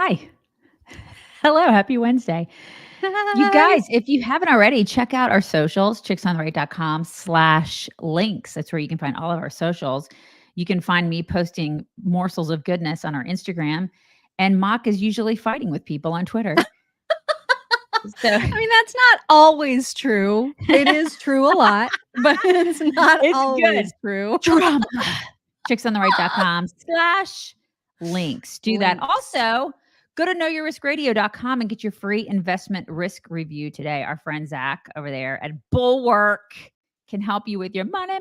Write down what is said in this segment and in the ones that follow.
Hi. Hello. Happy Wednesday. You guys, if you haven't already, check out our socials, chicksontheright.com/links. That's where you can find all of our socials. You can find me posting morsels of goodness on our Instagram, and Mock is usually fighting with people on Twitter. So I mean, that's not always true. It is true a lot, but it's not always true. Drama. chicksontheright.com/links. Do that. Also, go to knowyourriskradio.com and get your free investment risk review today. Our friend Zach over there at Bulwark can help you with your money.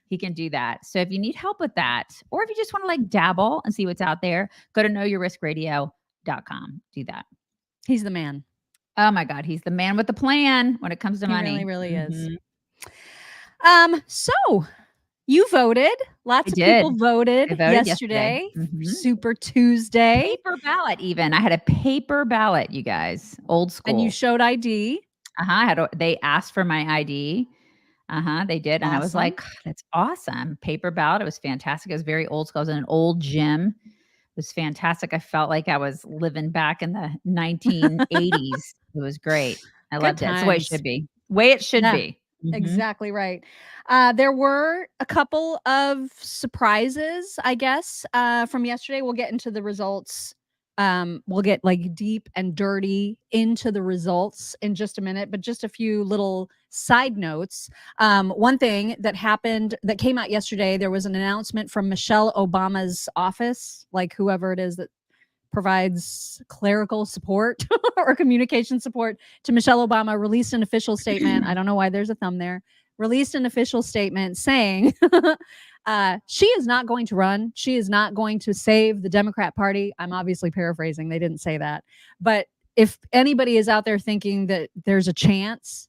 He can do that. So if you need help with that, or if you just want to like dabble and see what's out there, go to knowyourriskradio.com. Do that. He's the man. Oh my God. He's the man with the plan when it comes to money. He really is. So you voted. Lots of people voted yesterday. Super Tuesday. Paper ballot even. I had a paper ballot, you guys. Old school. And you showed ID. They asked for my ID. They did. And I was like, that's awesome. Paper ballot. It was fantastic. It was very old school. I was in an old gym. It was fantastic. I felt like I was living back in the 1980s. It was great. I loved it. It's the way it should be. Way it should be. Exactly right. There were a couple of surprises, I guess, from yesterday. We'll get into the results. We'll get like deep and dirty into the results in just a minute, but just a few little side notes. One thing that happened that came out yesterday, there was an announcement from Michelle Obama's office, like whoever it is that provides clerical support or communication support to Michelle Obama, released an official statement. I don't know why there's a thumb there. Released an official statement saying she is not going to run. She is not going to save the Democrat Party. I'm obviously paraphrasing. They didn't say that. But if anybody is out there thinking that there's a chance,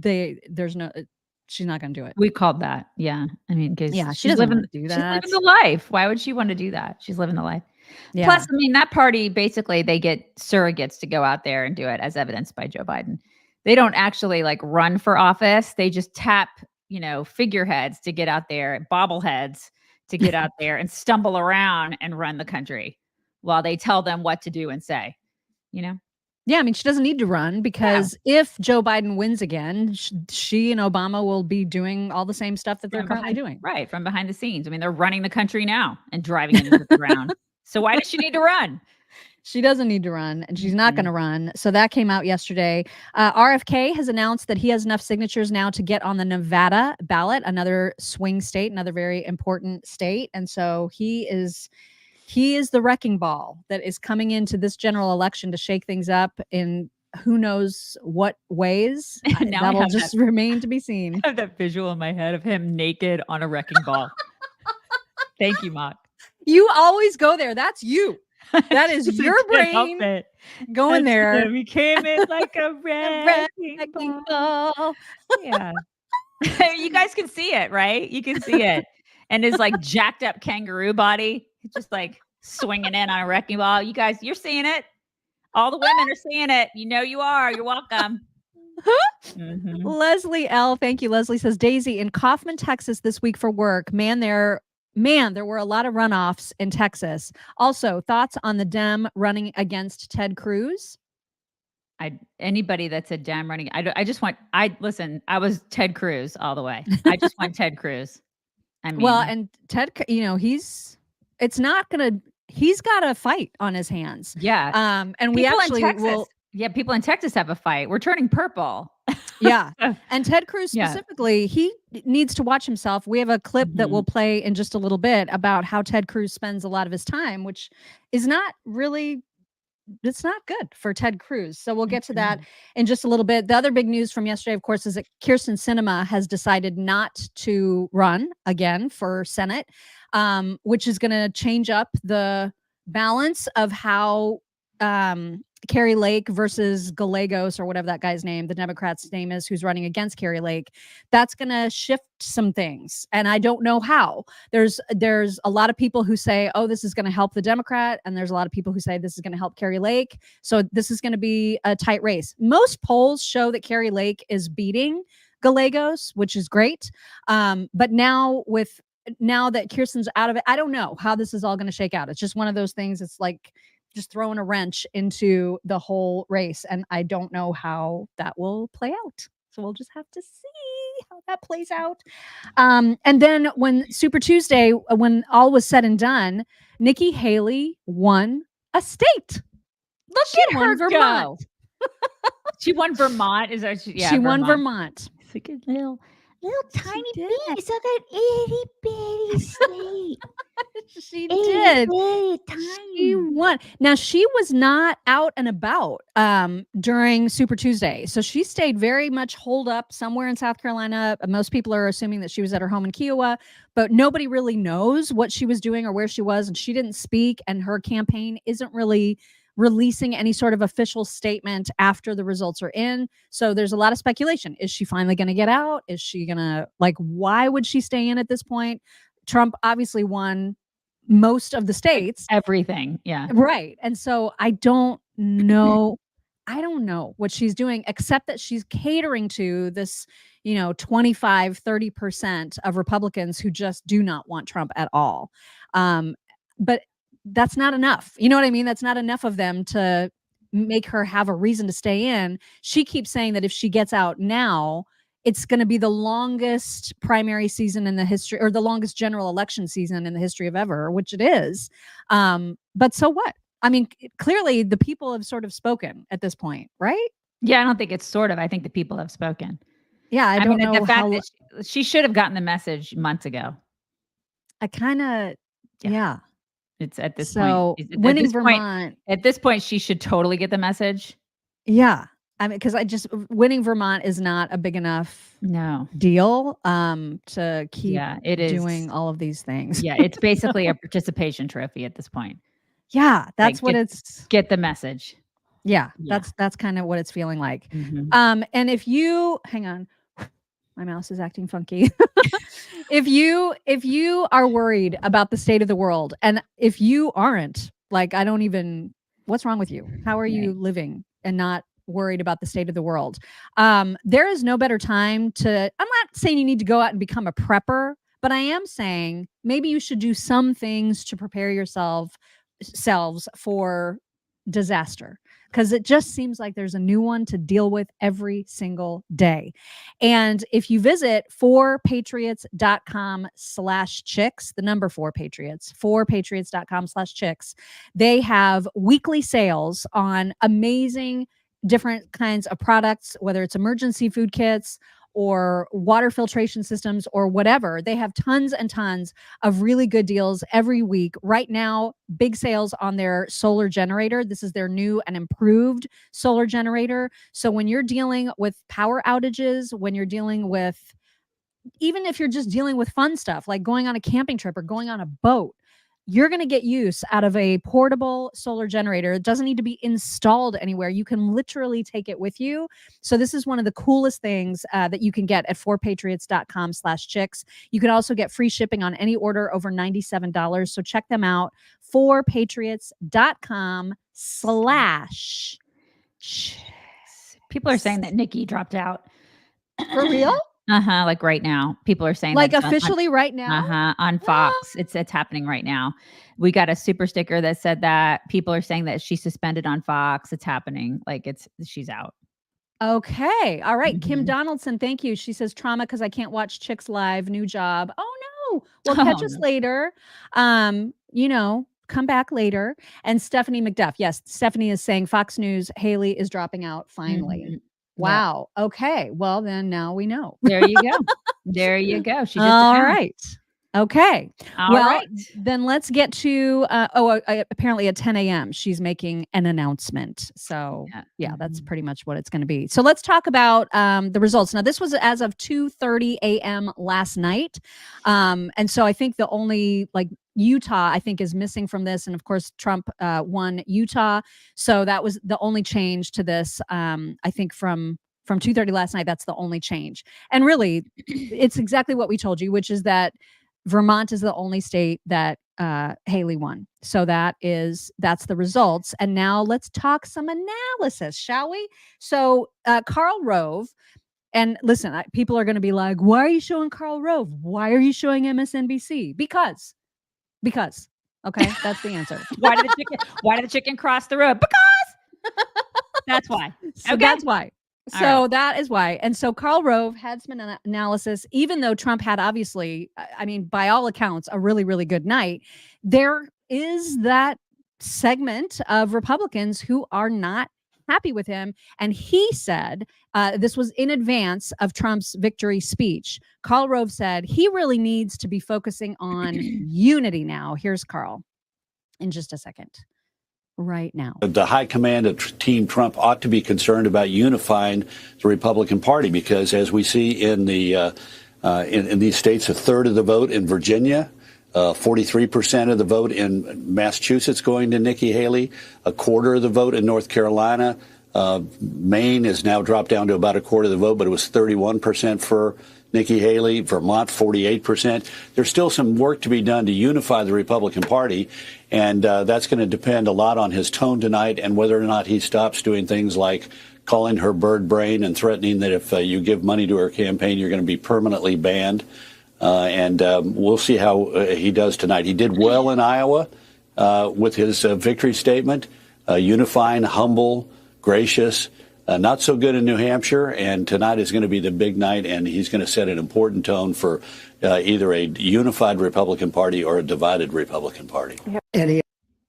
she's not going to do it. We called that. Yeah. I mean, because she doesn't want to do that. She's living the life. Why would she want to do that? She's living the life. Yeah. Plus, I mean, that party, basically, they get surrogates to go out there and do it, as evidenced by Joe Biden. They don't actually like run for office. They just tap, figureheads to get out there, bobbleheads to get out there and stumble around and run the country while they tell them what to do and say, Yeah, I mean, she doesn't need to run because if Joe Biden wins again, she and Obama will be doing all the same stuff that they're currently doing. Right, from behind the scenes. I mean, they're running the country now and driving it into the ground. So why does she need to run? She doesn't need to run, and she's not going to run. So that came out yesterday. RFK has announced that he has enough signatures now to get on the Nevada ballot, another swing state, another very important state. And so he is the wrecking ball that is coming into this general election to shake things up in who knows what ways. That'll just remain to be seen. I have that visual in my head of him naked on a wrecking ball. Thank you, Mock. You always go there. That's you. That is your brain going there. We came in like a wrecking ball. Yeah. You guys can see it, right? You can see it. And his like jacked up kangaroo body, just like swinging in on a wrecking ball. You guys, you're seeing it. All the women are seeing it. You are. You're welcome. Leslie L. Thank you. Leslie says, Daisy, in Kaufman, Texas this week for work. There were a lot of runoffs in Texas. Also, thoughts on the Dem running against Ted Cruz? Anybody that's a Dem running, I was Ted Cruz all the way. I just want Ted Cruz. I mean, well, and Ted, he's got a fight on his hands. Yeah. And we actually will. Yeah, people in Texas have a fight. We're turning purple. Yeah. And Ted Cruz specifically, he needs to watch himself. We have a clip that we'll play in just a little bit about how Ted Cruz spends a lot of his time, which is not really, it's not good for Ted Cruz. So we'll get to that in just a little bit. The other big news from yesterday, of course, is that Kyrsten Sinema has decided not to run again for Senate, which is going to change up the balance of how Kari Lake versus Gallegos, or whatever that guy's name, the Democrat's name is, who's running against Kari Lake. That's going to shift some things. And I don't know how. There's a lot of people who say, oh, this is going to help the Democrat. And there's a lot of people who say this is going to help Kari Lake. So this is going to be a tight race. Most polls show that Kari Lake is beating Gallegos, which is great. But now with now that Kyrsten's out of it, I don't know how this is all going to shake out. It's just one of those things. It's like just throwing a wrench into the whole race. And I don't know how that will play out. So we'll just have to see how that plays out. And then when Super Tuesday, when all was said and done, Nikki Haley won a state. Look at her Vermont. She won Vermont. She won Vermont. It's like a little tiny did. bit. It's like an itty bitty state. She did. Tiny. She won. Now she was not out and about during Super Tuesday, so she stayed very much holed up somewhere in South Carolina. Most people are assuming that she was at her home in Kiowa, but nobody really knows what she was doing or where she was, and she didn't speak. And her campaign isn't really releasing any sort of official statement after the results are in. So there's a lot of speculation. Is she finally going to get out? Is she going to, why would she stay in at this point? Trump obviously won most of the states. Everything. Yeah. Right. And so I don't know. I don't know what she's doing, except that she's catering to this, 25, 30% of Republicans who just do not want Trump at all. But that's not enough. You know what I mean? That's not enough of them to make her have a reason to stay in. She keeps saying that if she gets out now, it's going to be the longest primary season in the history, or the longest general election season in the history of ever, which it is. But so what? I mean, clearly the people have sort of spoken at this point, right? Yeah, I don't think it's sort of. I think the people have spoken. Yeah, I don't mean, know the fact that she should have gotten the message months ago. I kind of, yeah. It's at this point. So winning Vermont. At this point, she should totally get the message. Yeah. I mean, because winning Vermont is not a big enough deal to keep doing all of these things. Yeah, it's basically a participation trophy at this point. Yeah, that's what it's. Get the message. Yeah, that's kind of what it's feeling like. Mm-hmm. And if you hang on, my mouse is acting funky. If you are worried about the state of the world, and if you aren't, what's wrong with you? How are you living and not worried about the state of the world? There is no better time I'm not saying you need to go out and become a prepper, but I am saying maybe you should do some things to prepare yourselves for disaster, because it just seems like there's a new one to deal with every single day. And if you visit 4patriots.com/chicks, the number 4patriots, 4patriots.com/chicks, they have weekly sales on amazing different kinds of products, whether it's emergency food kits or water filtration systems or whatever. They have tons and tons of really good deals every week. Right now, big sales on their solar generator. This is their new and improved solar generator. So when you're dealing with power outages, when you're dealing with, even if you're just dealing with fun stuff like going on a camping trip or going on a boat, you're going to get use out of a portable solar generator. It doesn't need to be installed anywhere. You can literally take it with you. So this is one of the coolest things that you can get at 4patriots.com/chicks. You can also get free shipping on any order over $97. So check them out. 4patriots.com/chicks. People are saying that Nikki dropped out. For real? Like right now. People are saying officially right now? On Fox. It's happening right now. We got a super sticker that said that. People are saying that she's suspended on Fox. It's happening. She's out. Okay. All right. Mm-hmm. Kim Donaldson, thank you. She says trauma because I can't watch Chicks live. New job. Oh no. Well, catch us later. Come back later. And Stephanie McDuff. Yes, Stephanie is saying Fox News, Haley is dropping out finally. Mm-hmm. Wow. Yeah. Okay. Well, then now we know. There you go. There you go. She just all right. Okay. All right. Then let's get to, apparently at 10 a.m. she's making an announcement. So yeah, that's pretty much what it's going to be. So let's talk about the results. Now, this was as of 2:30 a.m. last night. And so I think the only Utah, I think, is missing from this. And of course, Trump won Utah. So that was the only change to this. I think from 2:30 last night, that's the only change. And really, it's exactly what we told you, which is that Vermont is the only state that Haley won. So that's the results. And now let's talk some analysis, shall we? So Karl Rove And listen, people are going to be like, why are you showing Karl Rove? Why are you showing MSNBC? Because, okay, that's the answer. Why did the chicken cross the road? Because that's why. So that's why. So that is why. And so Karl Rove had some analysis, even though Trump had obviously, I mean, by all accounts, a really, really good night. There is that segment of Republicans who are not happy with him. And he said, this was in advance of Trump's victory speech. Karl Rove said he really needs to be focusing on unity now. Here's Karl in just a second. Right now, the high command of Team Trump ought to be concerned about unifying the Republican Party, because as we see in the in these states, a third of the vote in Virginia, 43% of the vote in Massachusetts going to Nikki Haley, a quarter of the vote in North Carolina. Maine has now dropped down to about a quarter of the vote, but it was 31% for Nikki Haley. Vermont, 48%. There's still some work to be done to unify the Republican Party, and that's going to depend a lot on his tone tonight and whether or not he stops doing things like calling her bird brain and threatening that if you give money to her campaign, you're going to be permanently banned. And we'll see how he does tonight. He did well in Iowa with his victory statement, unifying, humble, gracious. Not so good in New Hampshire, and tonight is going to be the big night, and he's going to set an important tone for either a unified Republican Party or a divided Republican Party. And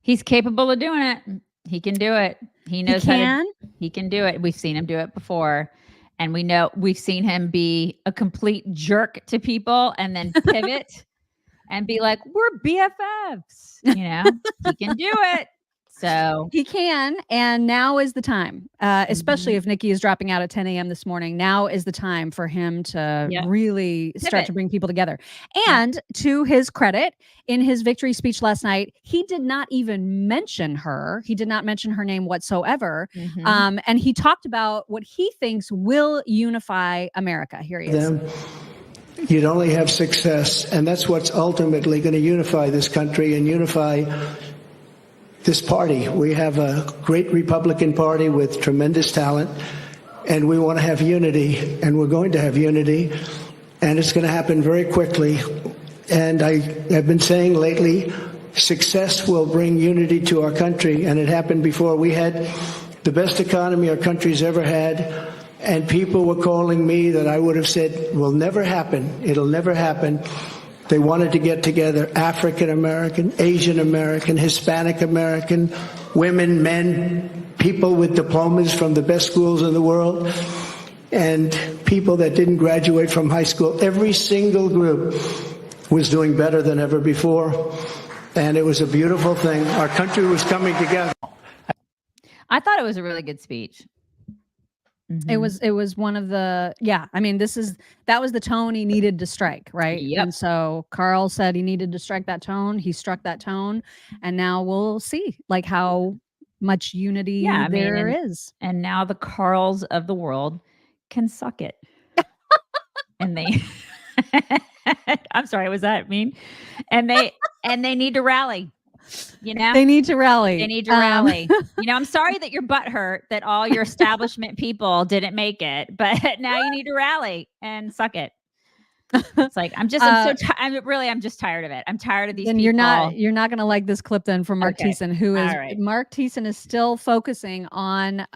he's capable of doing it. He can do it. He knows he can do it. We've seen him do it before, and we've seen him be a complete jerk to people and then pivot and be like, "We're BFFs." You know, he can do it. So he can, and now is the time, especially if Nikki is dropping out at 10 a.m. this morning. Now is the time for him to really start to bring people together. And to his credit, in his victory speech last night, he did not even mention her. He did not mention her name whatsoever. And he talked about what he thinks will unify America. Here he is. You'd only have success, and that's what's ultimately going to unify this country and unify this party. We have a great Republican Party with tremendous talent, and we want to have unity, and we're going to have unity, and it's going to happen very quickly. And I have been saying lately, success will bring unity to our country, and it happened before. We had the best economy our country's ever had, and people were calling me that I would have said will never happen. It'll never happen. They wanted to get together African American, Asian American, Hispanic American, women, men, people with diplomas from the best schools in the world, and people that didn't graduate from high school. Every single group was doing better than ever before, and it was a beautiful thing. Our country was coming together. I thought it was a really good speech. It was one of the, I mean, that was the tone he needed to strike, right? Yep. And so Karl said he needed to strike that tone. He struck that tone, and now we'll see like how much unity there is. And now the Karls of the world can suck it. And they I'm sorry, was that mean? And they need to rally. You know, they need to rally. They need to rally. You know, I'm sorry that your butt hurt that all your establishment people didn't make it, but now you need to rally and suck it. It's like I'm just tired of it. I'm tired of these and people. You're not going to like this clip then from Mark Thiessen, who is Mark Thiessen is still focusing on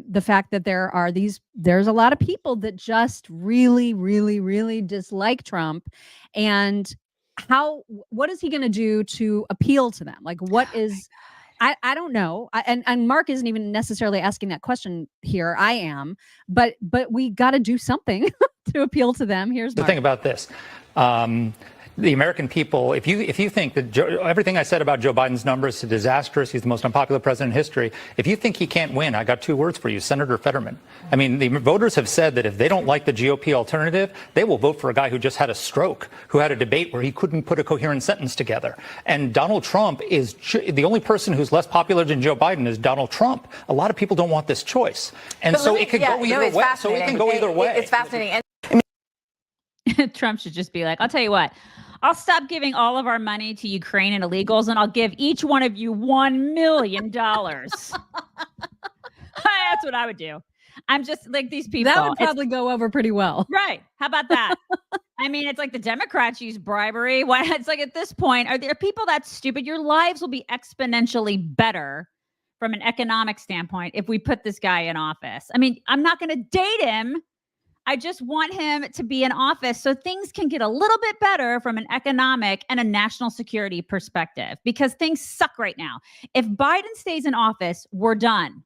the fact that there's a lot of people that just really, really, really dislike Trump, and what is he going to do to appeal to them? Like, what is, I don't know. And Mark isn't even necessarily asking that question here. I am, but we got to do something to appeal to them. Here's Mark. The thing about this. The American people, if you think that everything I said about Joe Biden's numbers is disastrous, he's the most unpopular president in history. If you think he can't win, I got two words for you, Senator Fetterman. I mean, the voters have said that if they don't like the GOP alternative, they will vote for a guy who just had a stroke, who had a debate where he couldn't put a coherent sentence together. And Donald Trump is the only person who's less popular than Joe Biden is Donald Trump. A lot of people don't want this choice. And so it could go either way. So it can go either way. It's fascinating. Trump should just be like, I'll tell you what. I'll stop giving all of our money to Ukraine and illegals, and I'll give each one of you $1 million. That's what I would do. I'm just like these people. That would probably go over pretty well. Right. How about that? I mean, it's like the Democrats use bribery. Why? It's like at this point, are there people that stupid? Your lives will be exponentially better from an economic standpoint if we put this guy in office. I mean, I'm not going to date him. I just want him to be in office so things can get a little bit better from an economic and a national security perspective, because things suck right now. If Biden stays in office, we're done.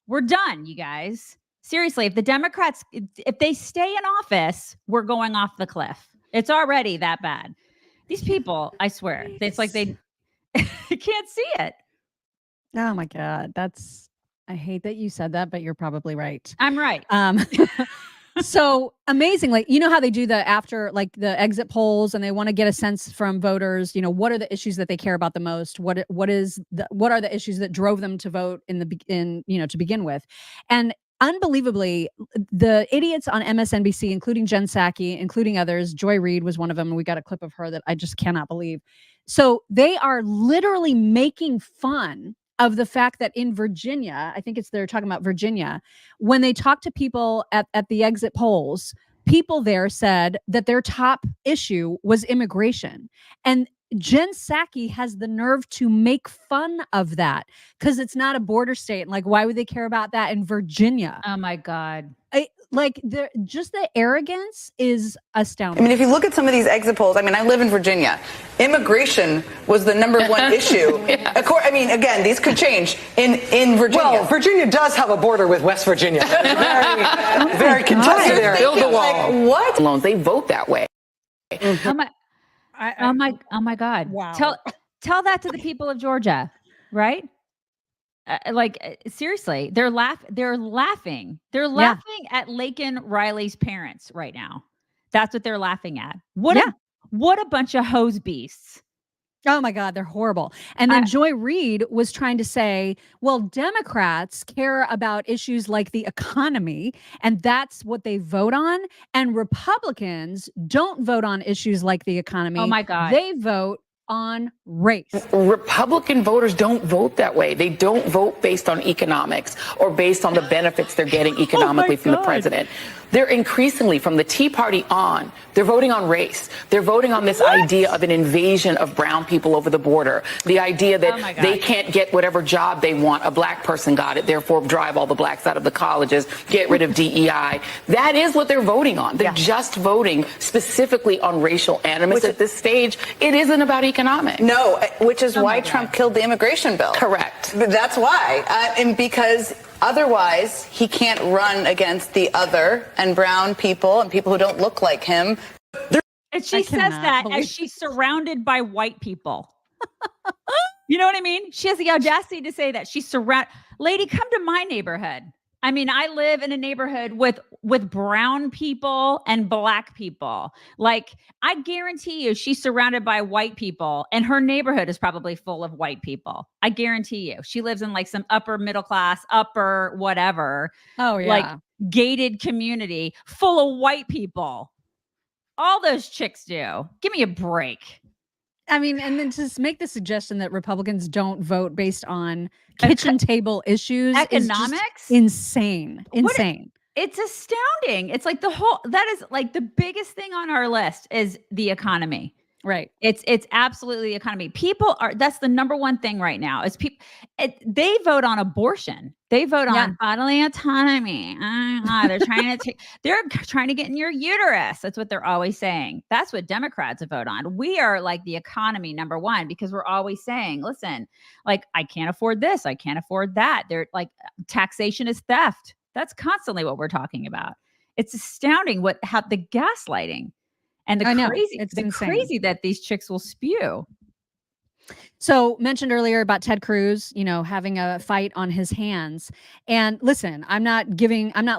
We're done, you guys. Seriously, if the Democrats, if they stay in office, we're going off the cliff. It's already that bad. These people, I swear, it's like they can't see it. Oh my God. I hate that you said that, but you're probably right. I'm right. So amazingly, you know how they do the after, like the exit polls, and they want to get a sense from voters, what are the issues that they care about the most? What are the issues that drove them to vote to begin with? And unbelievably, the idiots on MSNBC, including Jen Psaki, including others, Joy Reid was one of them, and we got a clip of her that I just cannot believe. So they are literally making fun of the fact that in Virginia, I think they're talking about Virginia, when they talk to people at the exit polls, people there said that their top issue was immigration. And Jen Psaki has the nerve to make fun of that because it's not a border state. And like, why would they care about that in Virginia? Oh my God. Just the arrogance is astounding. I mean, if you look at some of these exit polls, I live in Virginia. Immigration was the number one issue. I mean, again, these could change in Virginia. Well, Virginia does have a border with West Virginia. Very, very contested area. Build the wall. Like, what? Loans, they vote that way. Oh my God. Wow. Tell that to the people of Georgia, right? Seriously, they're laughing at Laken Riley's parents right now. That's what they're laughing at. What a bunch of hose beasts. Oh my God, they're horrible. And then Joy Reid was trying to say, well, Democrats care about issues like the economy, and that's what they vote on. And Republicans don't vote on issues like the economy. Oh my God. They vote on race. Republican voters don't vote that way. They don't vote based on economics or based on the benefits they're getting economically from the president. They're increasingly, from the Tea Party on, they're voting on race. They're voting on this idea of an invasion of brown people over the border. The idea that they can't get whatever job they want. A black person got it, therefore drive all the blacks out of the colleges, get rid of DEI. That is what they're voting on. They're just voting specifically on racial animus at this stage. It isn't about economics. No, which is why Trump killed the immigration bill. Correct. That's why. And because otherwise he can't run against the other and brown people and people who don't look like him. And she says that as she's surrounded by white people. You know what I mean? She has the audacity to say that she's lady, come to my neighborhood. I mean, I live in a neighborhood with brown people and black people. Like, I guarantee you she's surrounded by white people and her neighborhood is probably full of white people. I guarantee you. She lives in like some upper middle class, upper whatever. Oh, yeah. Like gated community full of white people. All those chicks do. Give me a break. I mean, and then to make the suggestion that Republicans don't vote based on kitchen table issues, economics, is insane. It's astounding. It's like that is like the biggest thing on our list is the economy. Right. It's absolutely the economy. That's the number one thing right now is they vote on abortion. They vote on bodily autonomy. They're trying to get in your uterus. That's what they're always saying. That's what Democrats vote on. We are like the economy number one because we're always saying, listen, like, I can't afford this. I can't afford that. They're like, taxation is theft. That's constantly what we're talking about. It's astounding how the gaslighting and the crazy that these chicks will spew. So mentioned earlier about Ted Cruz, having a fight on his hands. And listen, I'm not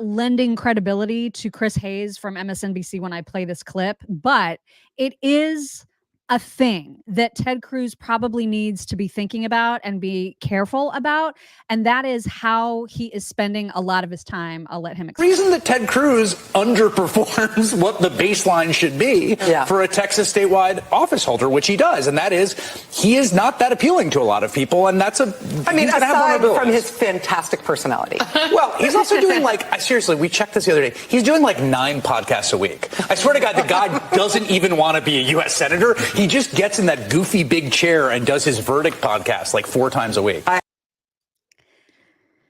lending credibility to Chris Hayes from MSNBC when I play this clip, but it is a thing that Ted Cruz probably needs to be thinking about and be careful about, and that is how he is spending a lot of his time. I'll let him explain. The reason that Ted Cruz underperforms what the baseline should be for a Texas statewide office holder, which he does, and that is he is not that appealing to a lot of people, and that's aside from his fantastic personality. Well, he's also doing seriously, we checked this the other day. He's doing 9 podcasts a week. I swear to God, the guy doesn't even want to be a U.S. senator. He just gets in that goofy big chair and does his Verdict podcast 4 times a week.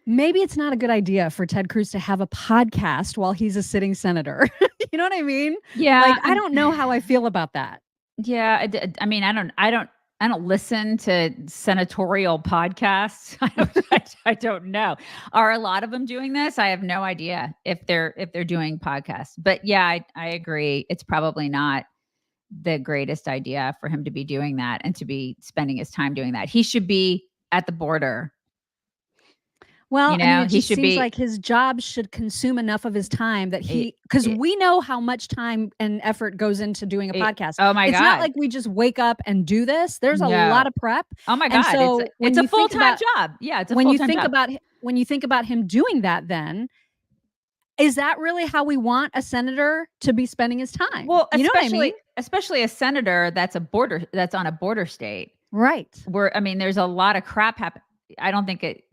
Maybe it's not a good idea for Ted Cruz to have a podcast while he's a sitting senator. You know what I mean? Yeah. I don't know how I feel about that. Yeah. I mean, I don't listen to senatorial podcasts. I don't know. Are a lot of them doing this? I have no idea if they're doing podcasts. But yeah, I agree. It's probably not the greatest idea for him to be doing that and to be spending his time doing that. He should be at the border. Well, it just seems like his job should consume enough of his time that because we know how much time and effort goes into doing a podcast. Oh my God. It's not like we just wake up and do this. There's a lot of prep. Oh my God. So it's a full-time job. Yeah. It's a when full-time you think job. when you think about him doing that, then is that really how we want a senator to be spending his time? Well, you know what I mean? Especially a senator that's on a border state. Right. There's a lot of crap happening. I don't think it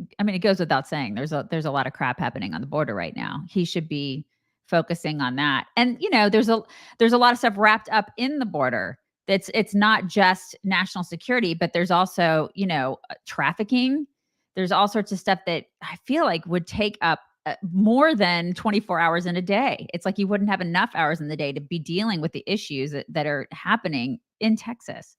goes without saying there's a lot of crap happening on the border right now. He should be focusing on that. And, there's a lot of stuff wrapped up in the border. It's not just national security, but there's also, trafficking. There's all sorts of stuff that I feel like would take up more than 24 hours in a day. It's like you wouldn't have enough hours in the day to be dealing with the issues that are happening in Texas.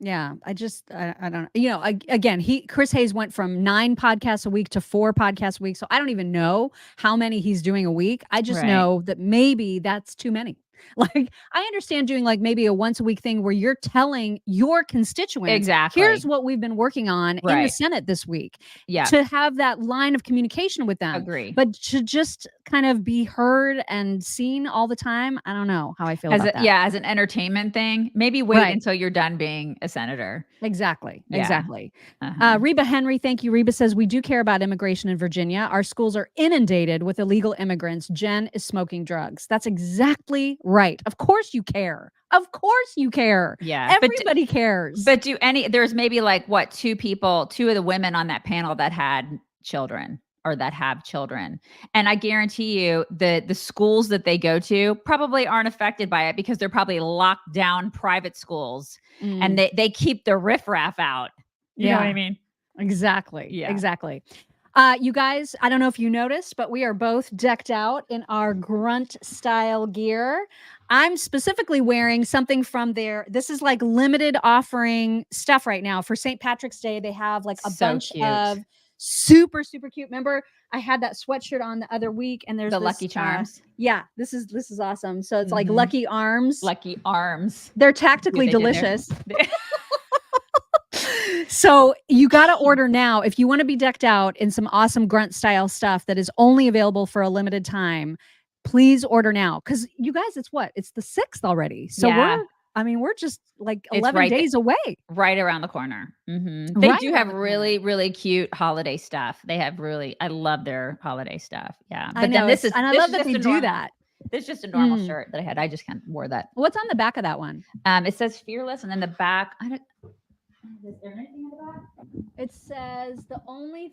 Yeah, I don't know. Again, Chris Hayes went from 9 podcasts a week to 4 podcasts a week. So I don't even know how many he's doing a week. I just know that maybe that's too many. I understand doing maybe a once a week thing where you're telling your constituents, exactly, here's what we've been working on in the Senate this week. Yeah. To have that line of communication with them. Agree. But to just kind of be heard and seen all the time, I don't know how I feel about that. Yeah, as an entertainment thing, maybe wait until you're done being a senator. Exactly. Yeah. Exactly. Reba Henry, thank you. Reba says, we do care about immigration in Virginia. Our schools are inundated with illegal immigrants. Jen is smoking drugs. That's exactly right. Of course you care. Of course you care. Yeah. Everybody cares. But there's maybe 2 of the women on that panel that had children or that have children. And I guarantee you the schools that they go to probably aren't affected by it because they're probably locked down private schools and they keep the riffraff out. You know what I mean? Exactly. Yeah. Exactly. You guys, I don't know if you noticed, but we are both decked out in our Grunt style gear. I'm specifically wearing something from this is limited offering stuff right now for St. Patrick's Day. They have a bunch of super, super cute. Remember, I had that sweatshirt on the other week and there's the Lucky Charms. This is awesome. So it's like Lucky Arms. Lucky Arms. They're tactically delicious. So you got to order now if you want to be decked out in some awesome Grunt style stuff that is only available for a limited time. Please order now because you guys, it's the 6th already. So we're just 11 days away. Right around the corner. Mm-hmm. They do have really, really cute holiday stuff. I love their holiday stuff. Yeah. But I love that they do that. This is just a normal shirt that I had. I just kind of wore that. What's on the back of that one? It says fearless. And then the back, is there anything in the back? It says the only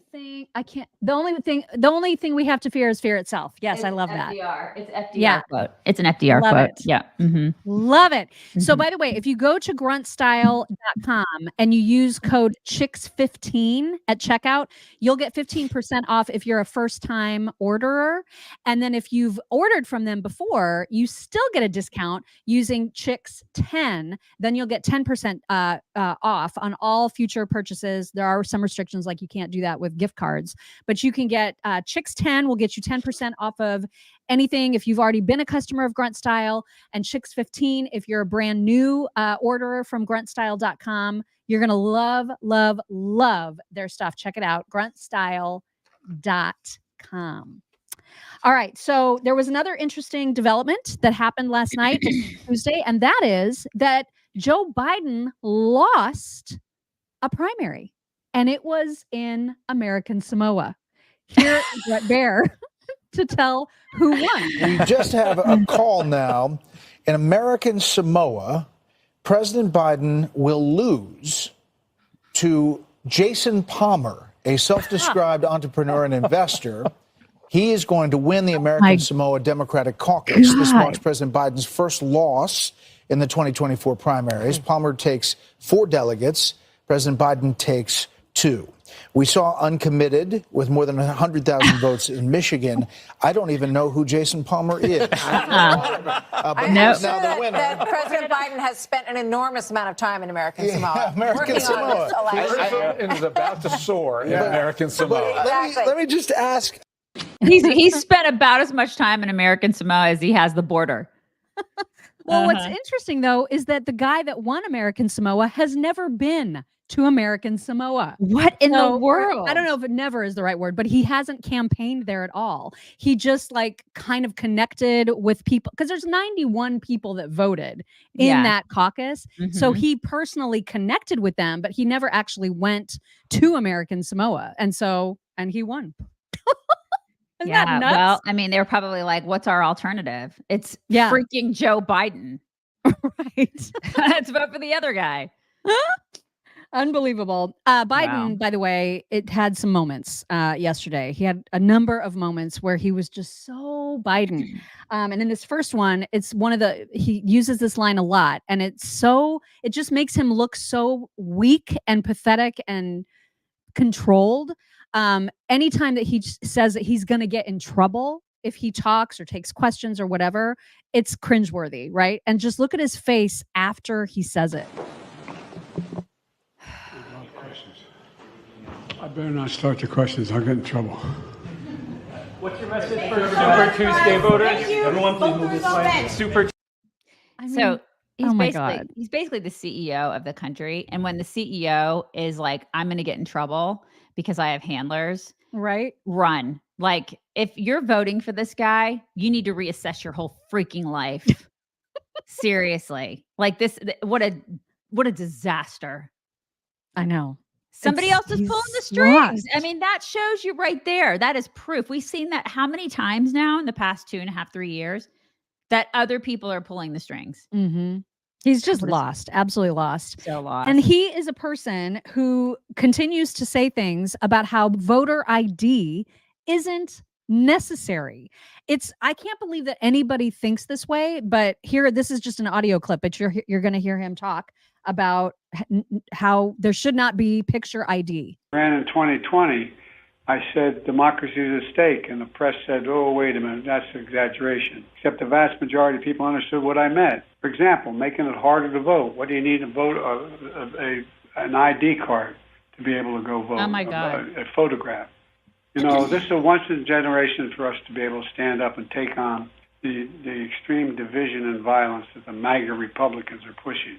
thing we have to fear is fear itself. Yes, I love that. It's FDR quote. It's an FDR quote. Yeah. Mm-hmm. Love it. Mm-hmm. So by the way, if you go to gruntstyle.com and you use code CHICKS15 at checkout, you'll get 15% off if you're a first-time orderer. And then if you've ordered from them before, you still get a discount using CHICKS10. Then you'll get 10% off on all future purchases. There are some restrictions, like you can't do that with gift cards, but you can get Chicks10 will get you 10% off of anything if you've already been a customer of Grunt Style, and Chicks15 if you're a brand new orderer from gruntstyle.com. You're going to love, love, love their stuff. Check it out, gruntstyle.com. All right. So there was another interesting development that happened last night, Tuesday, and that is that Joe Biden lost a primary, and it was in American Samoa. Here is Brett Baer to tell who won. We just have a call now. In American Samoa, President Biden will lose to Jason Palmer, a self-described entrepreneur and investor. He is going to win the American Samoa Democratic Caucus. This marks President Biden's first loss in the 2024 primaries. Palmer takes 4 delegates. President Biden takes 2. We saw uncommitted with more than 100,000 votes in Michigan. I don't even know who Jason Palmer is. But he's now the winner. That President Biden has spent an enormous amount of time in American Samoa. American Samoa. And is about to soar in American Samoa. Let me just ask. He's spent about as much time in American Samoa as he has the border. Well, what's interesting, though, is that the guy that won American Samoa has never been to American Samoa. What in the world? I don't know if it never is the right word, but he hasn't campaigned there at all. He just like kind of connected with people because there's 91 people that voted in that caucus. So he personally connected with them, but he never actually went to American Samoa. And he won. Isn't that nuts? Well, I mean, they were probably like, what's our alternative? It's freaking Joe Biden. Right. Let's vote for the other guy. Unbelievable. Biden, by the way, it had some moments yesterday. He had a number of moments where he was just so Biden. And in this first one, it's he uses this line a lot. And it just makes him look so weak and pathetic and controlled. Anytime that he says that he's going to get in trouble if he talks or takes questions or whatever, it's cringeworthy, right? And just look at his face after he says it. I better not start the questions. I'll get in trouble. What's your message for Super Tuesday voters? Everyone, please move this way. Super. So he's basically the CEO of the country, and when the CEO is like, "I'm going to get in trouble because I have handlers," right? Run. Like, if you're voting for this guy, you need to reassess your whole freaking life. Seriously, like this. What a disaster. I know. Somebody else is pulling the strings. Lost. I mean, that shows you right there. That is proof. We've seen that how many times now in the past 2.5, 3 years that other people are pulling the strings. Mm-hmm. He's just lost, absolutely lost. So lost. And he is a person who continues to say things about how voter ID isn't necessary. I can't believe that anybody thinks this way, but this is just an audio clip, but you're going to hear him talk about how there should not be picture ID. Ran in 2020, I said democracy is at stake, and the press said, oh, wait a minute, that's an exaggeration. Except the vast majority of people understood what I meant. For example, making it harder to vote. What do you need to vote? An ID card to be able to go vote. Oh, my God. A photograph. This is a once in a generation for us to be able to stand up and take on the extreme division and violence that the MAGA Republicans are pushing.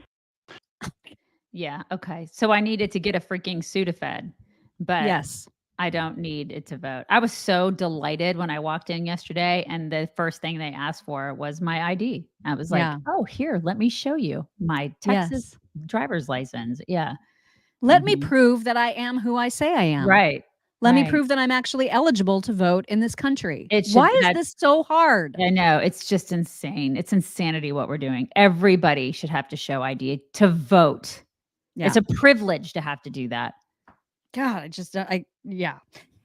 Yeah. Okay. So I needed to get a freaking Sudafed, but yes, I don't need it to vote. I was so delighted when I walked in yesterday and the first thing they asked for was my ID. I was like, oh, here, let me show you my Texas driver's license. Yeah. Let me prove that I am who I say I am. Right. Let me prove that I'm actually eligible to vote in this country. Why is this so hard? I know. It's just insane. It's insanity what we're doing. Everybody should have to show ID to vote. Yeah. It's a privilege to have to do that. God, yeah.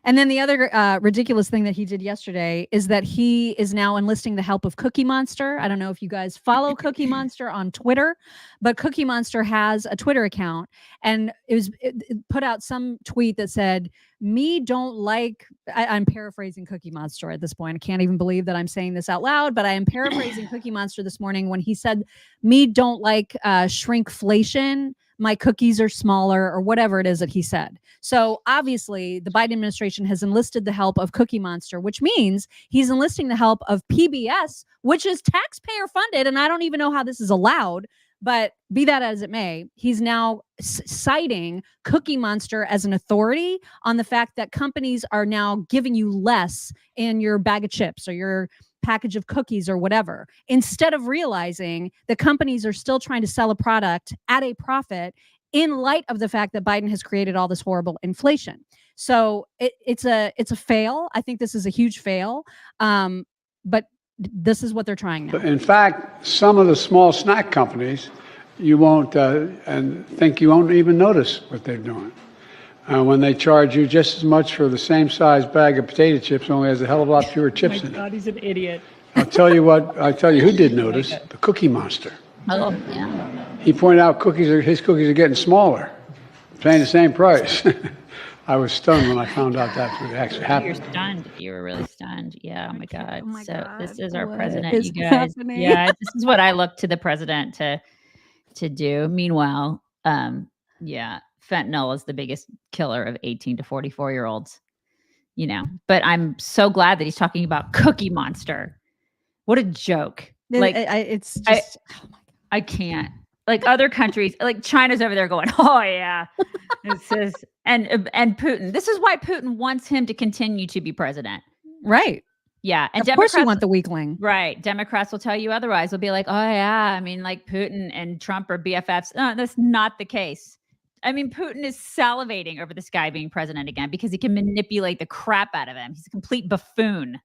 And then the other ridiculous thing that he did yesterday is that he is now enlisting the help of Cookie Monster. I don't know if you guys follow Cookie Monster on Twitter, but Cookie Monster has a Twitter account, and it put out some tweet that said, I'm paraphrasing Cookie Monster at this point. I can't even believe that I'm saying this out loud, but I am paraphrasing Cookie Monster this morning when he said, me don't like shrinkflation. My cookies are smaller, or whatever it is that he said. So obviously the Biden administration has enlisted the help of Cookie Monster, which means he's enlisting the help of PBS, which is taxpayer funded. And I don't even know how this is allowed, but be that as it may, he's now citing Cookie Monster as an authority on the fact that companies are now giving you less in your bag of chips or your package of cookies or whatever, instead of realizing that companies are still trying to sell a product at a profit in light of the fact that Biden has created all this horrible inflation. So it's a fail. I think this is a huge fail. But this is what they're trying now. In fact, some of the small snack companies, you won't and think you won't even notice what they're doing. When they charge you just as much for the same size bag of potato chips, only has a hell of a lot fewer chips in it. God, he's an idiot. I'll tell you who did notice, the Cookie Monster. Oh, yeah. He pointed out his cookies are getting smaller, paying the same price. I was stunned when I found out that would actually happen. You're stunned. You were really stunned. Yeah. Oh my God. Oh my God. This is our What president, is you guys. happening? Yeah. This is what I look to the president to do. Meanwhile, fentanyl is the biggest killer of 18 to 44-year-olds. But I'm so glad that he's talking about Cookie Monster. What a joke! Like it's just. I can't. Like other countries, like China's over there going, oh yeah. This is and Putin. This is why Putin wants him to continue to be president. Right. Yeah. And of course you want the weakling. Right. Democrats will tell you otherwise. They'll be like, oh yeah, I mean, like Putin and Trump are BFFs. No, that's not the case. I mean, Putin is salivating over this guy being president again because he can manipulate the crap out of him. He's a complete buffoon.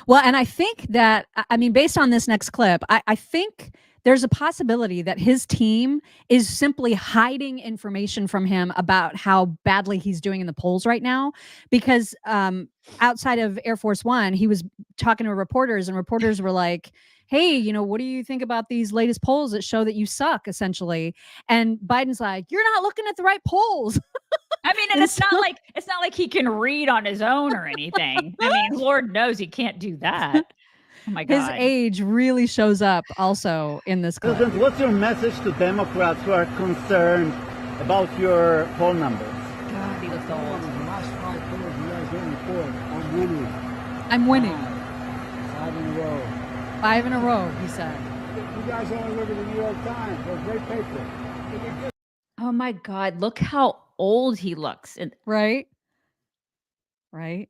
Well, and I think that, I mean, based on this next clip, I think there's a possibility that his team is simply hiding information from him about how badly he's doing in the polls right now. Because outside of Air Force One, he was talking to reporters and reporters were like, hey, what do you think about these latest polls that show that you suck, essentially? And Biden's like, you're not looking at the right polls. I mean, and it's not like he can read on his own or anything. I mean, Lord knows he can't do that. Oh my God. His age really shows up also in this clip. President, what's your message to Democrats who are concerned about your poll numbers? God, he looks old. I'm winning. 5 in a row. 5 in a row, he said. You guys only look at the New York Times. They're a great paper. Oh my God, look how old he looks. Right? Right?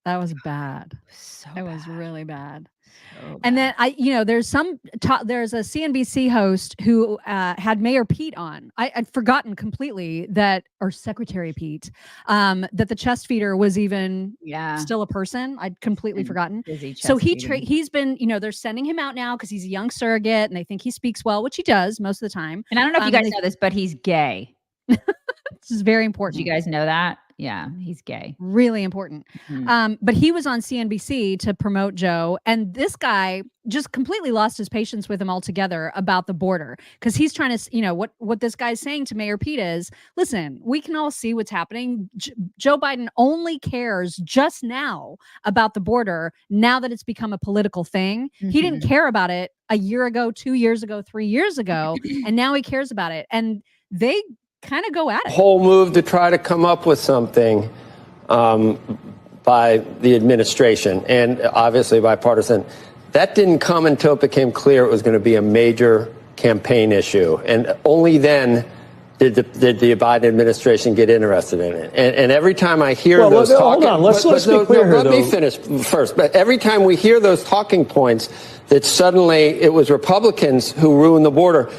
That was bad. So It was really bad. So And then there's there's a CNBC host who had Mayor Pete on. I'd forgotten completely or Secretary Pete, that the chest feeder was even still a person. I'd completely forgotten. So he's been, they're sending him out now because he's a young surrogate and they think he speaks well, which he does most of the time. And I don't know if you guys know this, but he's gay. This is very important. Do you guys know that? Yeah, he's gay. Really important. Mm-hmm. But he was on CNBC to promote Joe. And this guy just completely lost his patience with him altogether about the border. Because he's trying to, what this guy's saying to Mayor Pete is, listen, we can all see what's happening. Joe Biden only cares just now about the border now that it's become a political thing. Mm-hmm. He didn't care about it a year ago, 2 years ago, 3 years ago. And now he cares about it. And they kind of go at it. Whole move to try to come up with something by the administration and obviously bipartisan. That didn't come until it became clear it was going to be a major campaign issue. And only then did the Biden administration get interested in it. And every time I hear those hold on, let's be clear here, let me finish first. But every time we hear those talking points that suddenly it was Republicans who ruined the border,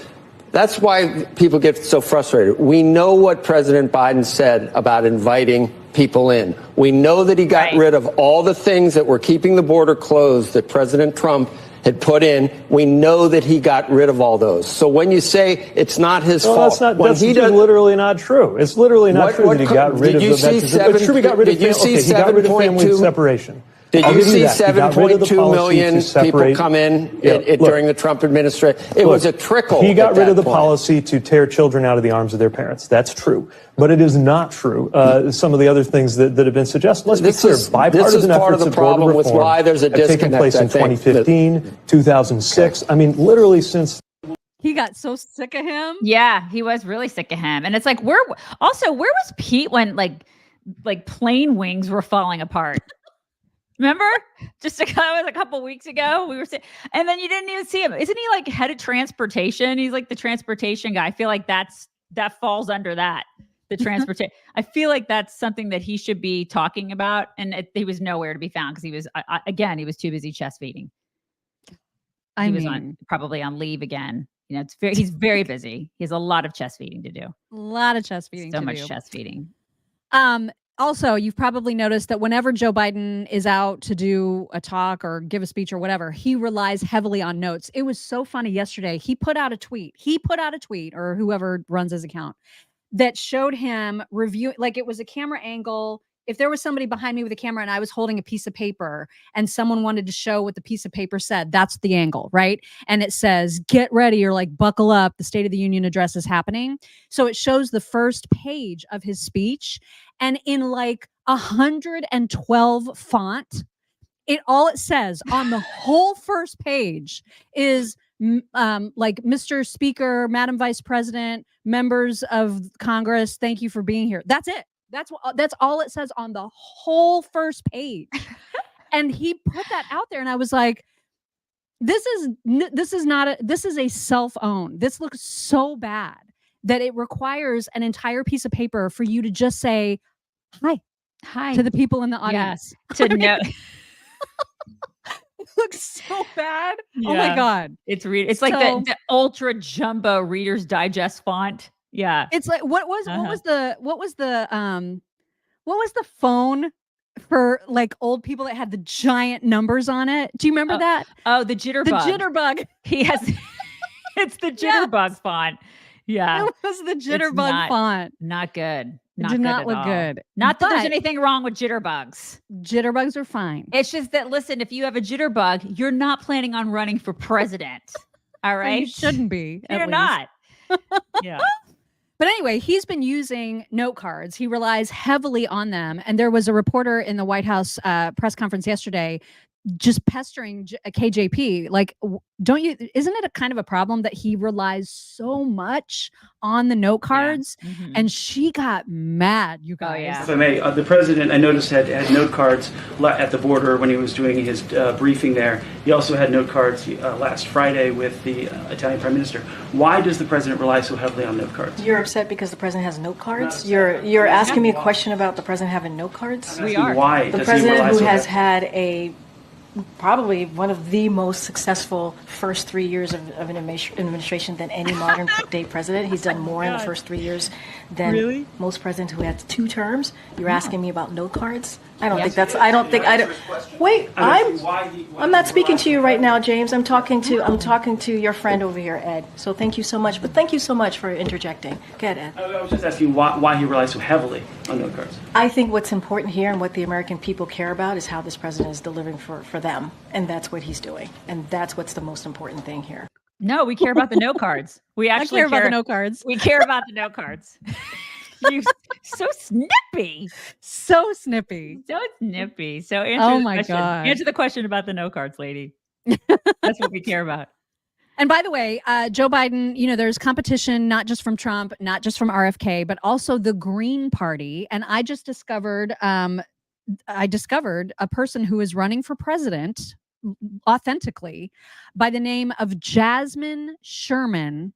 that's why people get so frustrated. We know what President Biden said about inviting people in. We know that he got rid of all the things that were keeping the border closed that President Trump had put in. We know that he got rid of all those. So when you say it's not his fault, that's literally not true. It's literally not true that he got rid of the veterans. It's true he got rid of family separation. Did you see 7.2 million people come in during the Trump administration? It was a trickle. He got rid of the policy to tear children out of the arms of their parents. That's true. But it is not true. Some of the other things that have been suggested. Let's be clear. Bipartisan efforts at border reform have taken place in 2015, 2006. I mean, literally since... He got so sick of him. Yeah, he was really sick of him. And it's like, where was Pete when like plane wings were falling apart? Remember? Just a couple weeks ago, we were saying, and then you didn't even see him. Isn't he like head of transportation? He's like the transportation guy. I feel like that falls under that. the transportation. I feel like that's something that he should be talking about. And he was nowhere to be found because he was, again, he was too busy chest feeding. He was probably on leave again. You know, he's very busy. He has a lot of chest feeding to do. A lot of chest feeding So much chest feeding. Also, you've probably noticed that whenever Joe Biden is out to do a talk or give a speech or whatever, he relies heavily on notes. It was so funny yesterday. He put out a tweet, or whoever runs his account, that showed him review, like it was a camera angle. If there was somebody behind me with a camera and I was holding a piece of paper and someone wanted to show what the piece of paper said, that's the angle, right? And it says, get ready, or like buckle up, the State of the Union address is happening. So it shows the first page of his speech, and in like 112 font, all it says on the whole first page is like, Mr. Speaker, Madam Vice President, members of Congress, thank you for being here. That's it. That's all it says on the whole first page. And he put that out there, and I was like, this is a self-own. This looks so bad that it requires an entire piece of paper for you to just say hi to the people in the audience. To know. It looks so bad. Yeah. Oh my God. It's like the ultra jumbo Reader's Digest font. Yeah. It's like what was the phone for like old people that had the giant numbers on it? Do you remember that? Oh, the Jitterbug. The Jitterbug. He has it's the Jitterbug font. Yeah. It was the Jitterbug font. Not good. Did not look good. Not that there's anything wrong with jitterbugs. Jitterbugs are fine. It's just that, listen, if you have a jitterbug, you're not planning on running for president. All right? You shouldn't be. You're not. Yeah. But anyway, he's been using note cards. He relies heavily on them. And there was a reporter in the White House press conference yesterday just pestering KJP. Like, isn't it a kind of a problem that he relies so much on the note cards? Yeah. Mm-hmm. And she got mad, you guys. Oh, yeah. If I may, the president, I noticed, had note cards at the border when he was doing his briefing there. He also had note cards last Friday with the Italian prime minister. Why does the president rely so heavily on note cards? You're upset because the president has note cards? You're asking me a question about the president having note cards? We are. Why the president who has had probably one of the most successful first 3 years of an administration than any modern day president. He's done more in the first 3 years than most presidents who had 2 terms. You're asking me about note cards? I'm not speaking to you right now, James. I'm talking to your friend over here, Ed. So thank you so much. But thank you so much for interjecting. Go ahead, Ed. I was just asking why he relies so heavily on note cards. I think what's important here and what the American people care about is how this president is delivering for them. And that's what he's doing. And that's what's the most important thing here. No, we care about the note cards. We actually care about the note cards. We care about the note cards. You so snippy. So snippy. So snippy. So answer the question about the note cards, lady. That's what we care about. And by the way, Joe Biden, there's competition, not just from Trump, not just from RFK, but also the Green Party. And I just discovered a person who is running for president authentically by the name of Jasmine Sherman.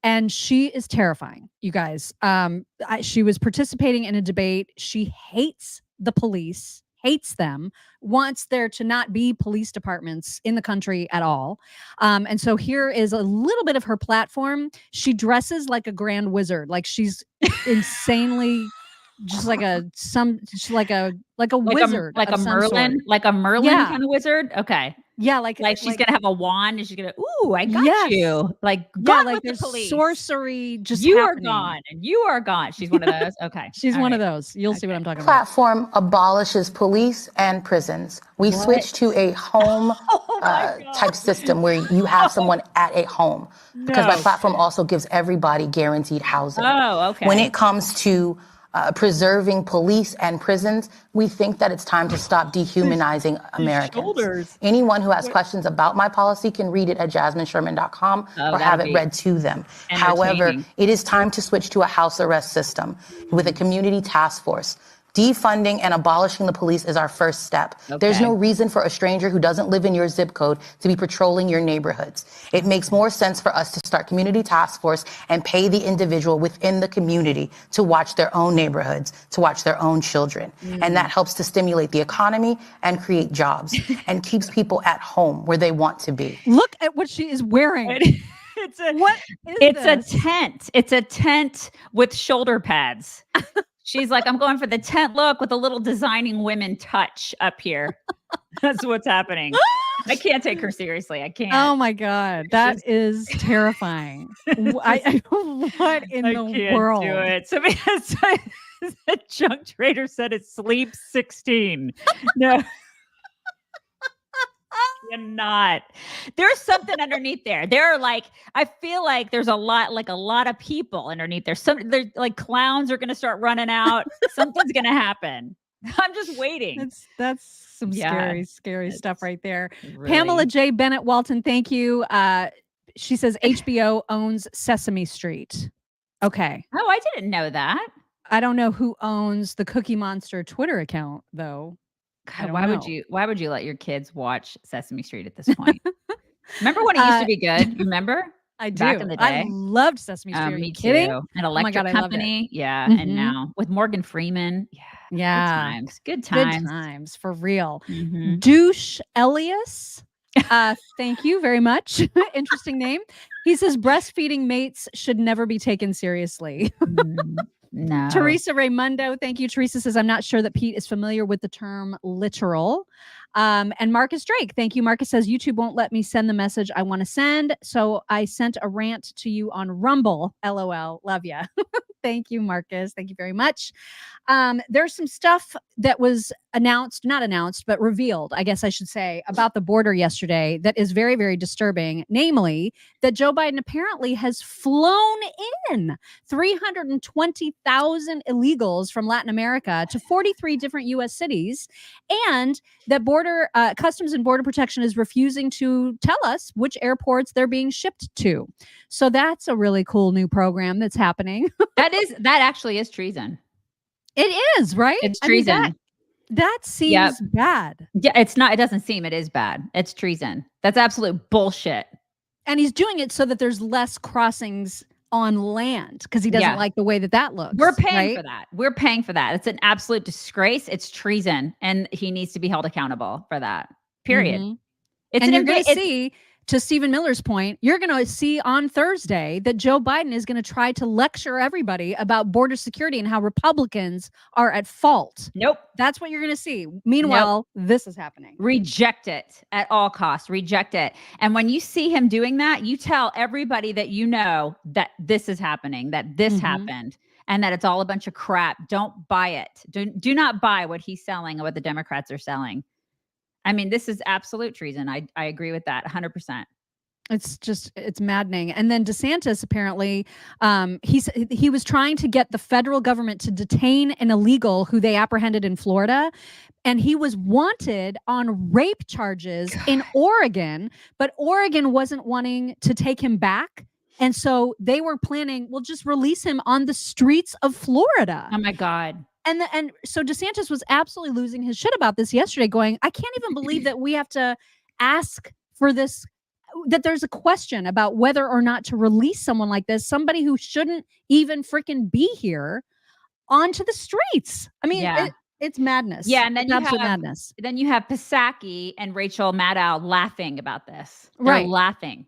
And she is terrifying, you guys. She was participating in a debate. She hates the police, hates them, wants there to not be police departments in the country at all. And so here is a little bit of her platform. She dresses like a grand wizard, like she's insanely just like a wizard, like a Merlin kind of wizard. Okay. Yeah, like she's gonna have a wand and she's gonna, ooh, I got you. Like, gone with the police. Sorcery, just you happening. Are gone and you are gone. She's one of those. Okay, she's one of those. You'll see what I'm talking about. Platform abolishes police and prisons. We switch to a home type system where you have someone at a home, because my platform also gives everybody guaranteed housing. Oh, okay. When it comes to preserving police and prisons, we think that it's time to stop dehumanizing Americans. Anyone who has questions about my policy can read it at jasminesherman.com or have it read to them. However, it is time to switch to a house arrest system with a community task force. Defunding and abolishing the police is our first step. There's no reason for a stranger who doesn't live in your zip code to be patrolling your neighborhoods. It makes more sense for us to start community task force and pay the individual within the community to watch their own neighborhoods, to watch their own children. And that helps to stimulate the economy and create jobs and keeps people at home where they want to be. Look at what she is wearing. It's a tent. It's a tent with shoulder pads. She's like, I'm going for the tent look with a little designing women touch up here. That's what's happening. I can't take her seriously. I can't. Oh my God. That is terrifying. What in the world? Do it. Somebody has the junk trader said it's sleep 16. No. Cannot. There's something underneath there. There are like, I feel like there's a lot of people underneath there. There's like clowns are going to start running out. Something's going to happen. I'm just waiting. That's some scary stuff right there. Really. Pamela J. Bennett Walton, thank you. She says HBO owns Sesame Street. Okay. Oh, I didn't know that. I don't know who owns the Cookie Monster Twitter account though. God, why would you let your kids watch Sesame Street at this point? Remember when it used to be good? Remember? I do. Back in the day. I loved Sesame Street. Are me you kidding? Too. An Electric Company. Yeah. And now with Morgan Freeman. Yeah. Good times. Good times for real. Douche Elias. Thank you very much. Interesting name. He says breastfeeding mates should never be taken seriously. No. Teresa Raimundo, thank you. Teresa says, I'm not sure that Pete is familiar with the term literal. And Marcus Drake, thank you. Marcus says, YouTube won't let me send the message I want to send. So I sent a rant to you on Rumble. LOL. Love ya. Thank you, Marcus. Thank you very much. There's some stuff that was not announced, but revealed, I guess I should say, about the border yesterday that is very, very disturbing. Namely, that Joe Biden apparently has flown in 320,000 illegals from Latin America to 43 different U.S. cities, and that Customs and Border Protection is refusing to tell us which airports they're being shipped to. So that's a really cool new program that's happening. That actually is treason. It is, right? It's treason. I mean, that seems bad. Yeah, it's not. It doesn't seem. It is bad. It's treason. That's absolute bullshit. And he's doing it so that there's less crossings on land because he doesn't like the way that looks. We're paying for that. We're paying for that. It's an absolute disgrace. It's treason, and he needs to be held accountable for that. Period. And you're going to see, to Stephen Miller's point, you're going to see on Thursday that Joe Biden is going to try to lecture everybody about border security and how Republicans are at fault. Nope. That's what you're going to see. Meanwhile, this is happening. Reject it at all costs. Reject it. And when you see him doing that, you tell everybody that you know that this is happening, that this happened, and that it's all a bunch of crap. Don't buy it. Do not buy what he's selling or what the Democrats are selling. I mean, this is absolute treason. I agree with that 100%. It's maddening. And then DeSantis apparently, he was trying to get the federal government to detain an illegal who they apprehended in Florida. And he was wanted on rape charges in Oregon, but Oregon wasn't wanting to take him back. And so they were planning, we'll just release him on the streets of Florida. Oh my God. And so DeSantis was absolutely losing his shit about this yesterday, going, I can't even believe that we have to ask for this, that there's a question about whether or not to release someone like this, somebody who shouldn't even freaking be here, onto the streets. I mean, it's madness. Yeah, and then it's absolute madness. Then you have Psaki and Rachel Maddow laughing about this. They're laughing.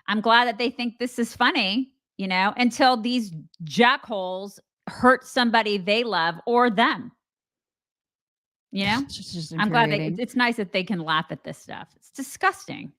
I'm glad that they think this is funny, until these jackholes hurt somebody they love or them. I'm glad it's nice that they can laugh at this stuff. It's disgusting.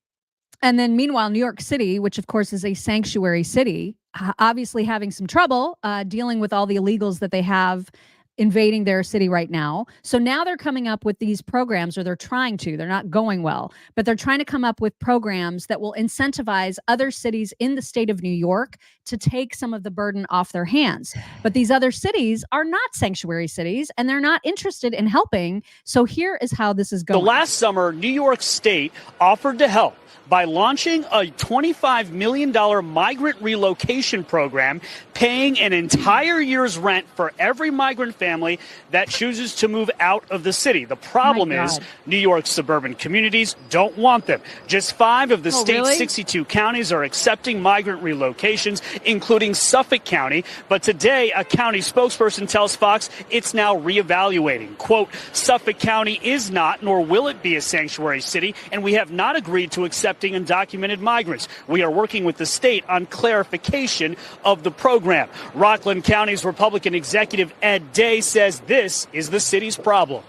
And then meanwhile, New York City, which of course is a sanctuary city, obviously having some trouble dealing with all the illegals that they have invading their city right now. So now they're coming up with these programs, or they're trying to, they're not going well, but they're trying to come up with programs that will incentivize other cities in the state of New York to take some of the burden off their hands. But these other cities are not sanctuary cities, and they're not interested in helping. So here is how this is going. The last summer, New York State offered to help by launching a $25 million migrant relocation program, paying an entire year's rent for every migrant family that chooses to move out of the city. The problem is New York's suburban communities don't want them. Just 5 of the state's 62 counties are accepting migrant relocations, including Suffolk County. But today, a county spokesperson tells Fox it's now reevaluating. Quote, Suffolk County is not, nor will it be, a sanctuary city, and we have not agreed to accepting undocumented migrants. We are working with the state on clarification of the program. Rockland County's Republican executive Ed Day says this is the city's problem.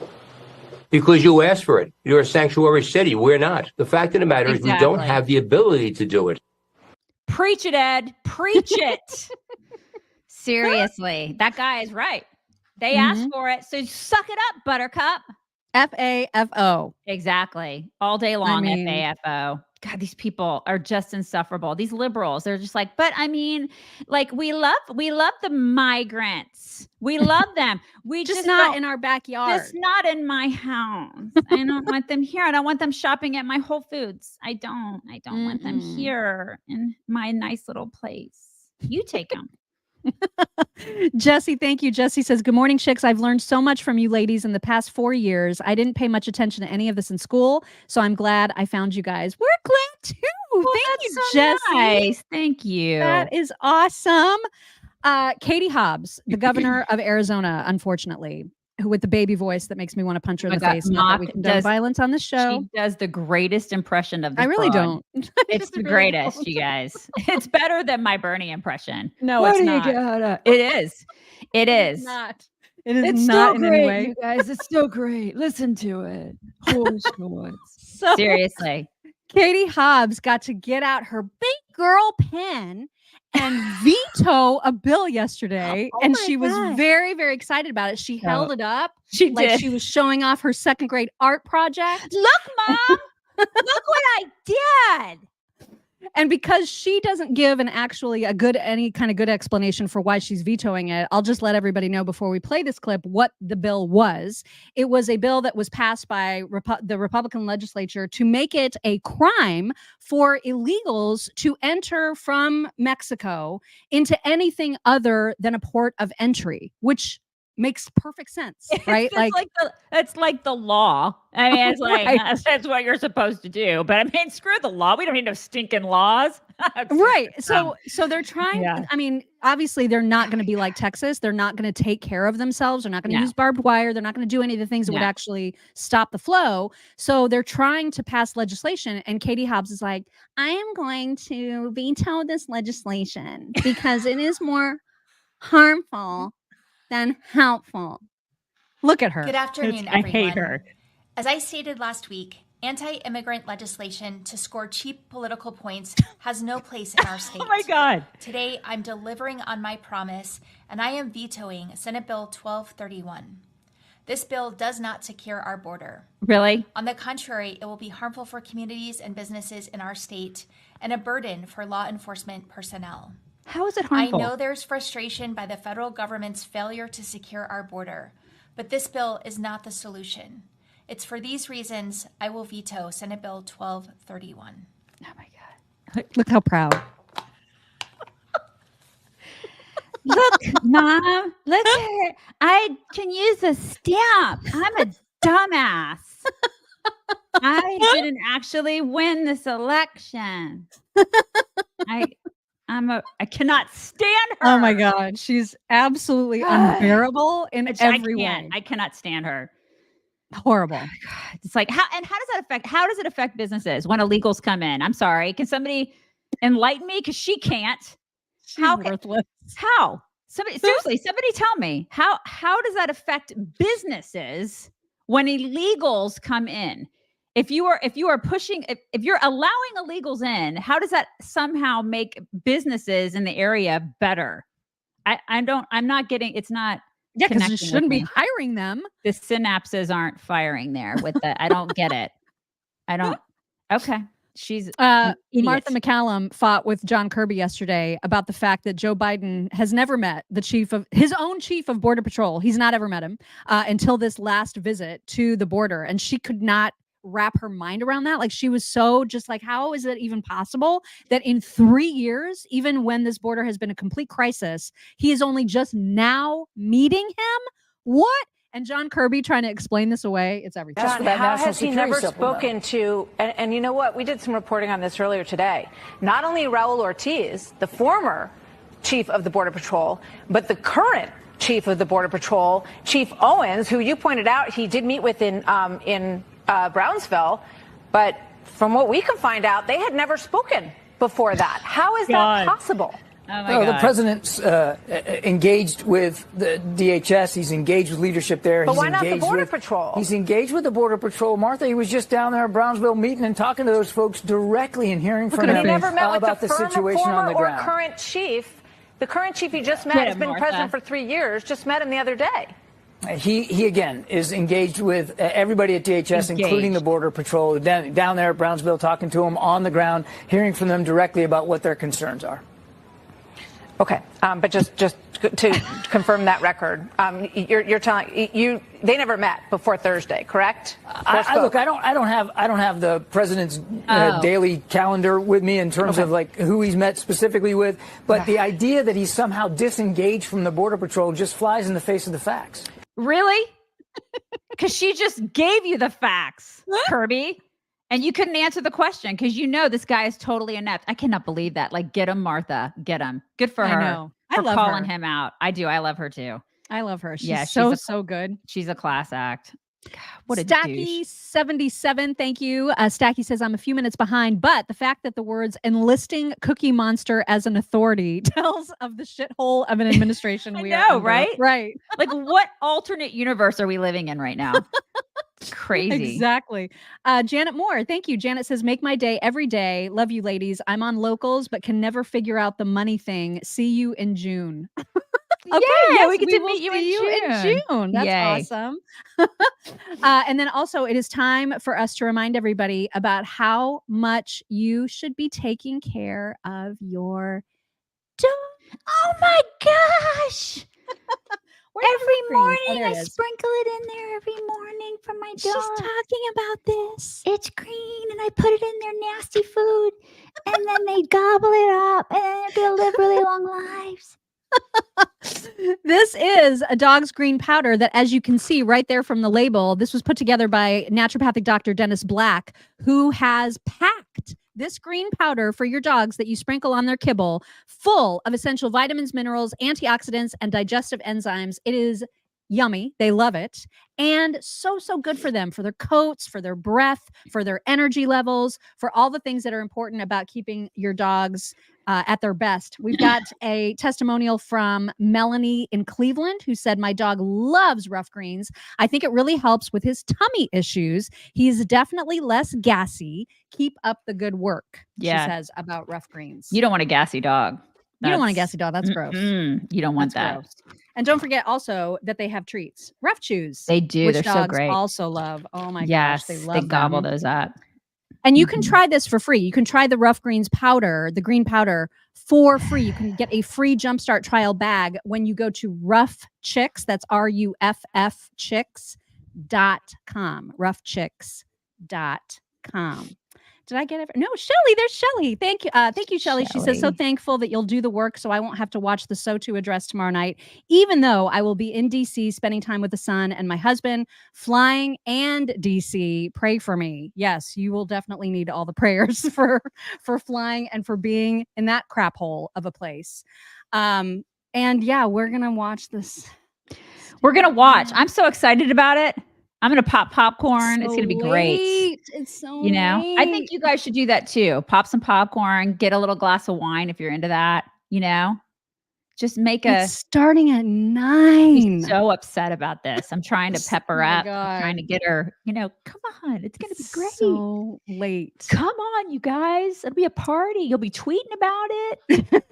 Because you asked for it. You're a sanctuary city. We're not. The fact of the matter is we don't have the ability to do it. Preach it, Ed. Preach it. Seriously, that guy is right. They asked for it, so suck it up, Buttercup. FAFO. Exactly. All day long, FAFO. God, these people are just insufferable. These liberals, they're just like, but I mean, like we love the migrants. We love them. We just not in our backyard. Just not in my house. I don't want them here. I don't want them shopping at my Whole Foods. I don't want them here in my nice little place. You take them. Jesse, thank you. Jesse says, good morning, chicks. I've learned so much from you ladies in the past 4 years. I didn't pay much attention to any of this in school, so I'm glad I found you guys. We're glad too. Thank you, so Jesse. Nice. Thank you. That is awesome. Katie Hobbs, the governor of Arizona, unfortunately, who with the baby voice that makes me want to punch her in the face. Not that we condone violence on this show. She does the greatest impression of this I really broad. don't. It's the greatest, you guys. It's better than my Bernie impression. No, it's not. It is. It is. It's not. It is not in any way. You guys, it's so great. Listen to it. So, seriously. Katie Hobbs got to get out her big girl pen and veto a bill yesterday. And she was very, very excited about it. She held it up. She like did. She was showing off her second grade art project. Look, Mom. Look what I did. And because she doesn't give any kind of good explanation for why she's vetoing it, I'll just let everybody know before we play this clip what the bill was. It was a bill that was passed by the Republican legislature to make it a crime for illegals to enter from Mexico into anything other than a port of entry, which makes perfect sense, right? It's like the law. I mean, it's like that's what you're supposed to do. But I mean, screw the law. We don't need no stinking laws. Right. So they're trying. Yeah. I mean, obviously, they're not going to be like Texas. They're not going to take care of themselves. They're not going to use barbed wire. They're not going to do any of the things that would actually stop the flow. So they're trying to pass legislation. And Katie Hobbs is like, I am going to veto this legislation because it is more harmful than helpful. Look at her. Good afternoon, everyone. I hate her. As I stated last week, anti-immigrant legislation to score cheap political points has no place in our state. Oh my God. Today, I'm delivering on my promise, and I am vetoing Senate Bill 1231. This bill does not secure our border. Really? On the contrary, it will be harmful for communities and businesses in our state and a burden for law enforcement personnel. How is it harmful? I know there's frustration by the federal government's failure to secure our border, but this bill is not the solution. It's for these reasons I will veto Senate Bill 1231. Oh my God. Look how proud. Look, Mom. Look at her. I can use a stamp. I'm a dumbass. I didn't actually win this election. I cannot stand her. Oh my God. She's absolutely unbearable in every way. I cannot stand her. Horrible. Oh God. It's like, how does it affect businesses when illegals come in? I'm sorry. Can somebody enlighten me? Because she can't. She's worthless. How? Somebody tell me. How does that affect businesses when illegals come in? If you are pushing, if you're allowing illegals in, how does that somehow make businesses in the area better? I'm not getting, it's not. Yeah, because you shouldn't be hiring them. The synapses aren't firing there with the, I don't get it. Okay. She's Martha McCallum fought with John Kirby yesterday about the fact that Joe Biden has never met his own chief of Border Patrol. He's not ever met him until this last visit to the border. And she could not wrap her mind around that. Like she was so just like, how is it even possible that in 3 years, even when this border has been a complete crisis, he is only just now meeting him? What? And John Kirby trying to explain this away. It's everything. John, how has he never spoken to, and you know what? We did some reporting on this earlier today. Not only Raul Ortiz, the former chief of the Border Patrol, but the current chief of the Border Patrol, Chief Owens, who you pointed out he did meet with in Brownsville. But from what we can find out, they had never spoken before that. How is that possible? The president's engaged with the DHS. He's engaged with leadership there. But why not the Border Patrol? He's engaged with the Border Patrol. Martha, he was just down there at Brownsville meeting and talking to those folks directly and hearing from them about the situation on the ground. Current chief. The current chief he just met has been president for 3 years. Just met him the other day. He again is engaged with everybody at DHS, including the Border Patrol, down there at Brownsville, talking to them on the ground, hearing from them directly about what their concerns are. Okay, but just to confirm that record, you're telling they never met before Thursday, correct? Look, I don't have the president's daily calendar with me in terms of like who he's met specifically with, but the idea that he's somehow disengaged from the Border Patrol just flies in the face of the facts. Really? Because she just gave you the facts, Kirby. And you couldn't answer the question because you know this guy is totally inept. I cannot believe that. Like, get him, Martha. Get him. Good for her. I know. For I love calling her. him out. I do. I love her too. I love her. She's so good. She's a class act. God, what a Stacky 77, thank you. Stacky says, I'm a few minutes behind, but the fact that the words enlisting Cookie Monster as an authority tells of the shithole of an administration we are under. Right? Right. Like, what alternate universe are we living in right now? Crazy. Exactly. Janet Moore, thank you. Janet says, make my day every day. Love you, ladies. I'm on locals, but can never figure out the money thing. See you in June. Okay, yeah, we get to meet you in June. That's awesome. And then also it is time for us to remind everybody about how much you should be taking care of your dog. Oh my gosh. Every morning I is. sprinkle it in there every morning for my dog. She's talking about this. It's green and I put it in their nasty food and then they gobble it up and they'll live really long lives. This is a dog's green powder that, as you can see right there from the label, this was put together by naturopathic Dr. Dennis Black, who has packed this green powder for your dogs that you sprinkle on their kibble, full of essential vitamins, minerals, antioxidants, and digestive enzymes. It is yummy. They love it. And so good for them, for their coats, for their breath, for their energy levels, for all the things that are important about keeping your dogs at their best. We've got a testimonial from Melanie in Cleveland who said, my dog loves Ruff Greens. I think it really helps with his tummy issues. He's definitely less gassy. Keep up the good work, she says about Ruff Greens. You don't want a gassy dog. You don't want a gassy dog. That's gross. You don't want that. Gross. And don't forget also that they have treats. Ruff Chews. They do. Which They're dogs so great. Also love. Oh my gosh. They love gobble them. those up. And you can try this for free. You can try the Ruff Greens powder, the green powder, for free. You can get a free Jumpstart trial bag when you go to Ruff Chicks. That's RUFF Chicks.com. RuffChicks.com. Did I get it? No, Shelly. There's Shelly. Thank you, Shelly. She says, so thankful that you'll do the work so I won't have to watch the SOTU address tomorrow night, even though I will be in D.C. spending time with the son and my husband, flying and D.C. Pray for me. Yes, you will definitely need all the prayers for flying and for being in that crap hole of a place. And yeah, we're going to watch this. We're going to watch. I'm so excited about it. I'm going to pop popcorn. It's going to be great. It's so late. I think late. you guys should do that too. Pop some popcorn, get a little glass of wine if you're into that, Just make It's starting at 9. She's so upset about this. I'm trying to pep her up. I'm trying to get her, come on. It's going to be great. So late. Come on, you guys. It'll be a party. You'll be tweeting about it.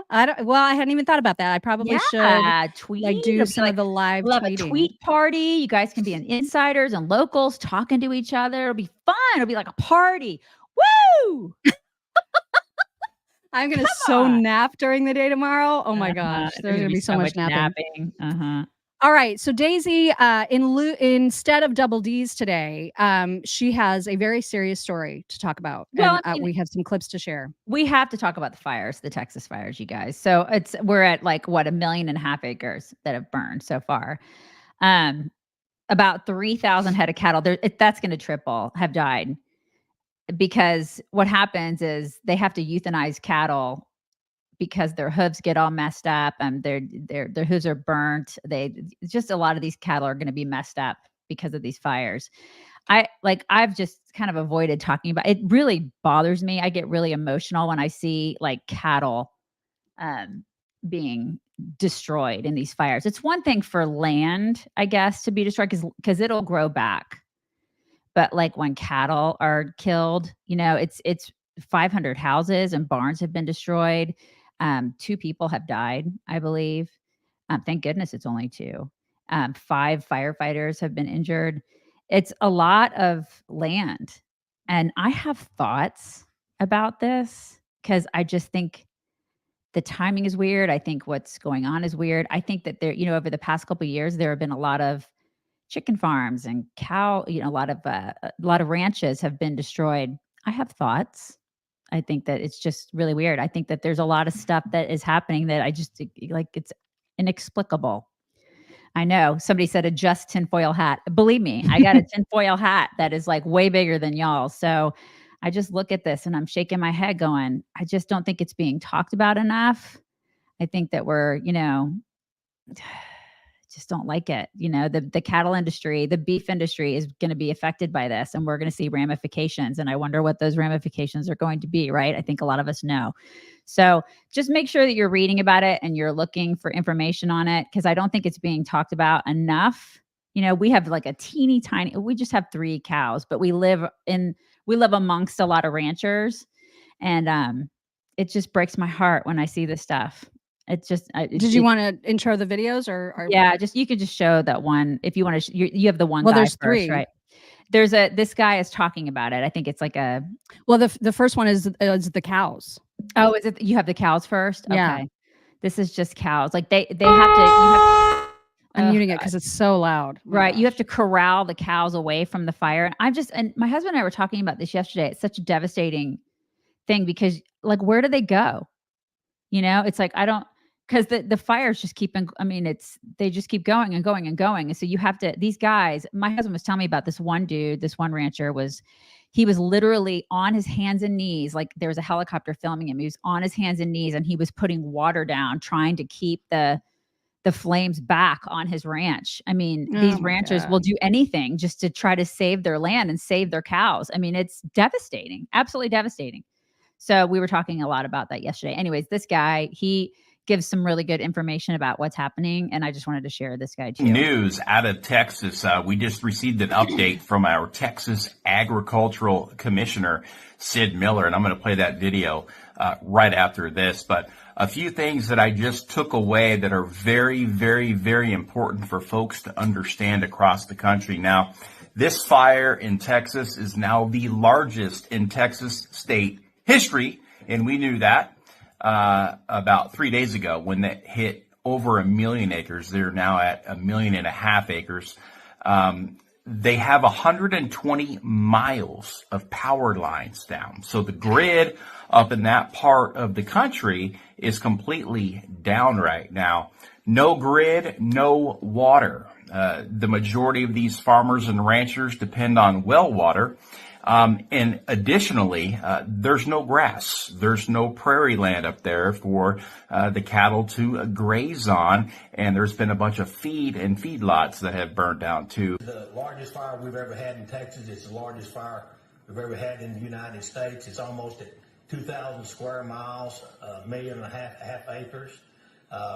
I hadn't even thought about that. I probably should tweet. do some of the live we'll have tweeting. a tweet party. You guys can be insiders and locals talking to each other. It'll be fun. It'll be like a party. Woo! I'm going to nap during the day tomorrow. Oh my gosh. There's going to be so much napping. All right. So Daisy, instead of double D's today, she has a very serious story to talk about. Well, and we have some clips to share. We have to talk about the fires, the Texas fires, you guys. So we're at like what 1.5 million acres that have burned so far. About 3,000 head of cattle. That's going to triple have died, because what happens is they have to euthanize cattle because their hooves get all messed up and their hooves are burnt. Just a lot of these cattle are going to be messed up because of these fires. I've just kind of avoided talking about it. Really bothers me. I get really emotional when I see like cattle being destroyed in these fires. It's one thing for land, I guess, to be destroyed because it'll grow back. But like when cattle are killed, it's 500 houses and barns have been destroyed. 2 people have died, I believe. Thank goodness it's only 2. 5 firefighters have been injured. It's a lot of land. And I have thoughts about this because I just think the timing is weird. I think what's going on is weird. I think that there, over the past couple of years, there have been a lot of chicken farms and cow, a lot of ranches have been destroyed. I have thoughts. I think that it's just really weird. I think that there's a lot of stuff that is happening that I just like, it's inexplicable. I know somebody said adjust tinfoil hat. Believe me, I got a tinfoil hat that is like way bigger than y'all. So I just look at this and I'm shaking my head going, I just don't think it's being talked about enough. I think that we're, just don't like it. The cattle industry, the beef industry is going to be affected by this, and we're going to see ramifications. And I wonder what those ramifications are going to be, right? I think a lot of us know. So just make sure that you're reading about it and you're looking for information on it, because I don't think it's being talked about enough. We have like a teeny tiny, we just have 3 cows, but we live amongst a lot of ranchers, and it just breaks my heart when I see this stuff. It's just. Did you want to intro the videos or? Yeah, you could just show that one if you want to. You have the one. Well, guy there's first, 3, right? This guy is talking about it. I think it's like a. Well, the first one is the cows. Oh, is it? You have the cows first? Yeah. Okay. This is just cows. Like they have to. You have. I'm muting it because it's so loud. Right. You have to corral the cows away from the fire. And my husband and I were talking about this yesterday. It's such a devastating thing because like, where do they go? It's like, because the fires just keep, they just keep going and going and going. And so you have to, these guys, my husband was telling me about this one dude, this one rancher he was literally on his hands and knees. Like there was a helicopter filming him. He was on his hands and knees and he was putting water down, trying to keep the flames back on his ranch. These ranchers will do anything just to try to save their land and save their cows. It's devastating, absolutely devastating. So we were talking a lot about that yesterday. Anyways, this guy, he gives some really good information about what's happening. And I just wanted to share this guy too. News out of Texas. We just received an update from our Texas Agricultural Commissioner, Sid Miller. And I'm going to play that video right after this. But a few things that I just took away that are very, very, very important for folks to understand across the country. Now, this fire in Texas is now the largest in Texas state history. And we knew that. About 3 days ago when that hit over 1 million acres. They're now at 1.5 million acres. They have 120 miles of power lines down. So the grid up in that part of the country is completely down right now. No grid, no water. The majority of these farmers and ranchers depend on well water. And additionally, there's no grass. There's no prairie land up there for the cattle to graze on. And there's been a bunch of feed and feedlots that have burned down too. The largest fire we've ever had in Texas. It's the largest fire we've ever had in the United States. It's almost at 2,000 square miles, 1.5 million acres.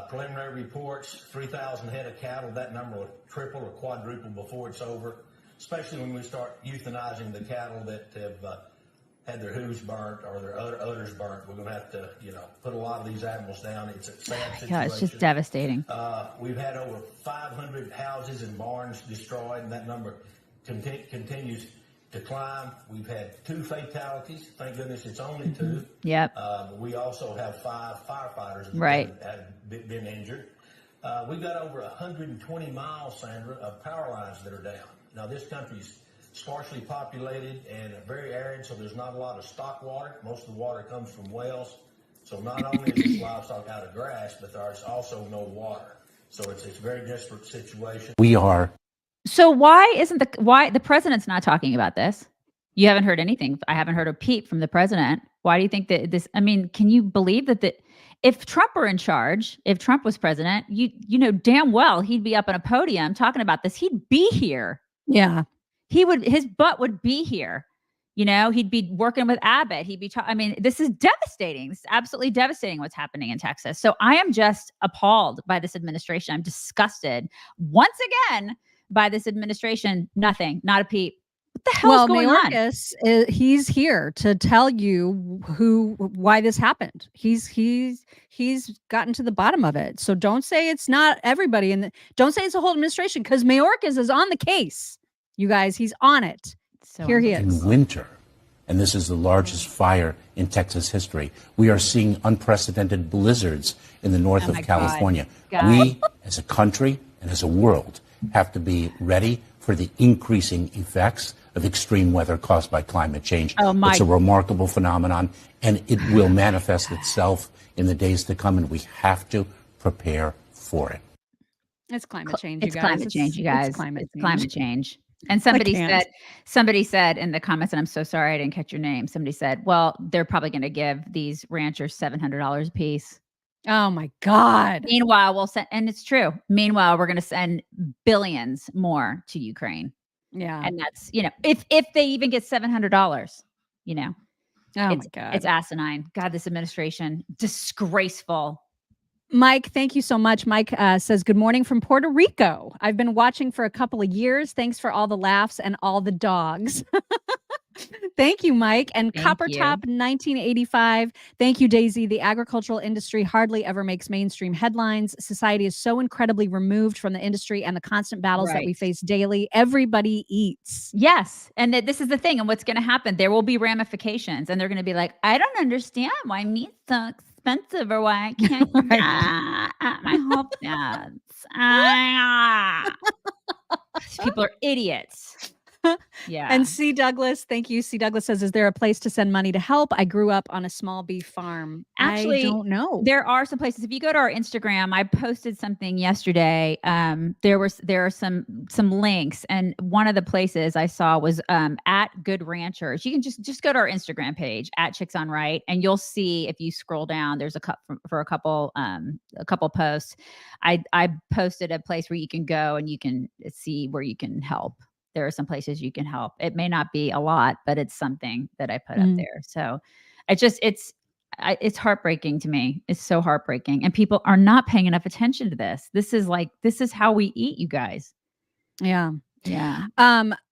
Preliminary reports, 3,000 head of cattle. That number will triple or quadruple before it's over. Especially when we start euthanizing the cattle that have had their hooves burnt or their udders burnt. We're going to have to, put a lot of these animals down. It's a sad situation. Yeah, it's just devastating. We've had over 500 houses and barns destroyed, and that number continues to climb. We've had 2 fatalities. Thank goodness it's only 2. Yep. We also have 5 firefighters right. that have been injured. We've got over 120 miles, Sandra, of power lines that are down. Now, this country's sparsely populated and very arid, so there's not a lot of stock water. Most of the water comes from wells. So not only is this livestock out of grass, but there's also no water. So it's a very desperate situation. We are. So why the president's not talking about this? You haven't heard anything. I haven't heard a peep from the president. Why do you think that this? I mean, can you believe that if Trump were in charge, if Trump was president, you know damn well he'd be up on a podium talking about this. He'd be here. Yeah, his butt would be here. You know, he'd be working with Abbott. He'd be, I mean, this is devastating. This is absolutely devastating what's happening in Texas. So I am just appalled by this administration. I'm disgusted once again by this administration. Nothing, not a peep. What the hell is going on? Mayorkas, he's here to tell you why this happened. He's gotten to the bottom of it. So don't say it's not everybody, and don't say it's the whole administration, because Mayorkas is on the case. You guys, he's on it. So here he is. In winter, and this is the largest fire in Texas history, we are seeing unprecedented blizzards in the north of California. We, as a country and as a world, have to be ready for the increasing effects of extreme weather caused by climate change. It's a remarkable phenomenon, and it will manifest itself in the days to come, and we have to prepare for it. It's climate change, It's climate change, you guys. It's climate change. And somebody said in the comments, and I'm so sorry I didn't catch your name. Somebody said, well, they're probably going to give these ranchers $700 a piece. Oh my God. Meanwhile, we'll send, and it's true. Meanwhile, we're going to send billions more to Ukraine. Yeah. And that's, you know, if they even get $700, you know, my God, it's asinine. God, this administration, disgraceful. Mike, thank you so much. Mike says, good morning from Puerto Rico. I've been watching for a couple of years. Thanks for all the laughs and all the dogs. Thank you, Mike. And Copper Top 1985. Thank you, Daisy. The agricultural industry hardly ever makes mainstream headlines. Society is so incredibly removed from the industry and the constant battles that we face daily. Everybody eats. Yes. And this is the thing. And what's going to happen? There will be ramifications. And they're going to be like, I don't understand why meat sucks. Expensive, or why I can't at my Hobbs. People are idiots. Yeah. And C. Douglas, thank you. C. Douglas says, is there a place to send money to help? I grew up on a small beef farm. Actually, I don't know. There are some places. If you go to our Instagram, I posted something yesterday. There are some links, and one of the places I saw was at Good Ranchers. You can just go to our Instagram page at Chicks on Right, and you'll see, if you scroll down, there's a couple posts. I posted a place where you can go and you can see where you can help. There are some places you can help. It may not be a lot, but it's something that I put up there. So it's heartbreaking to me. It's so heartbreaking. And people are not paying enough attention to this. This is how we eat, you guys. Yeah. Yeah.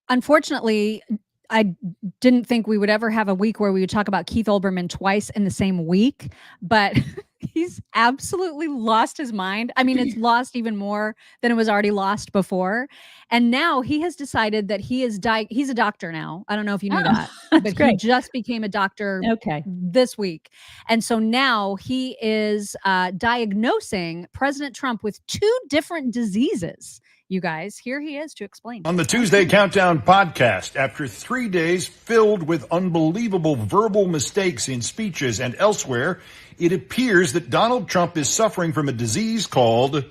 Unfortunately, I didn't think we would ever have a week where we would talk about Keith Olbermann twice in the same week, but he's absolutely lost his mind. I mean, it's lost even more than it was already lost before. And now he has decided that he's a doctor now. I don't know if you knew that, but he just became a doctor this week. And so now he is diagnosing President Trump with 2 different diseases. You guys, here he is to explain. On the Tuesday Countdown podcast, after 3 days filled with unbelievable verbal mistakes in speeches and elsewhere, it appears that Donald Trump is suffering from a disease called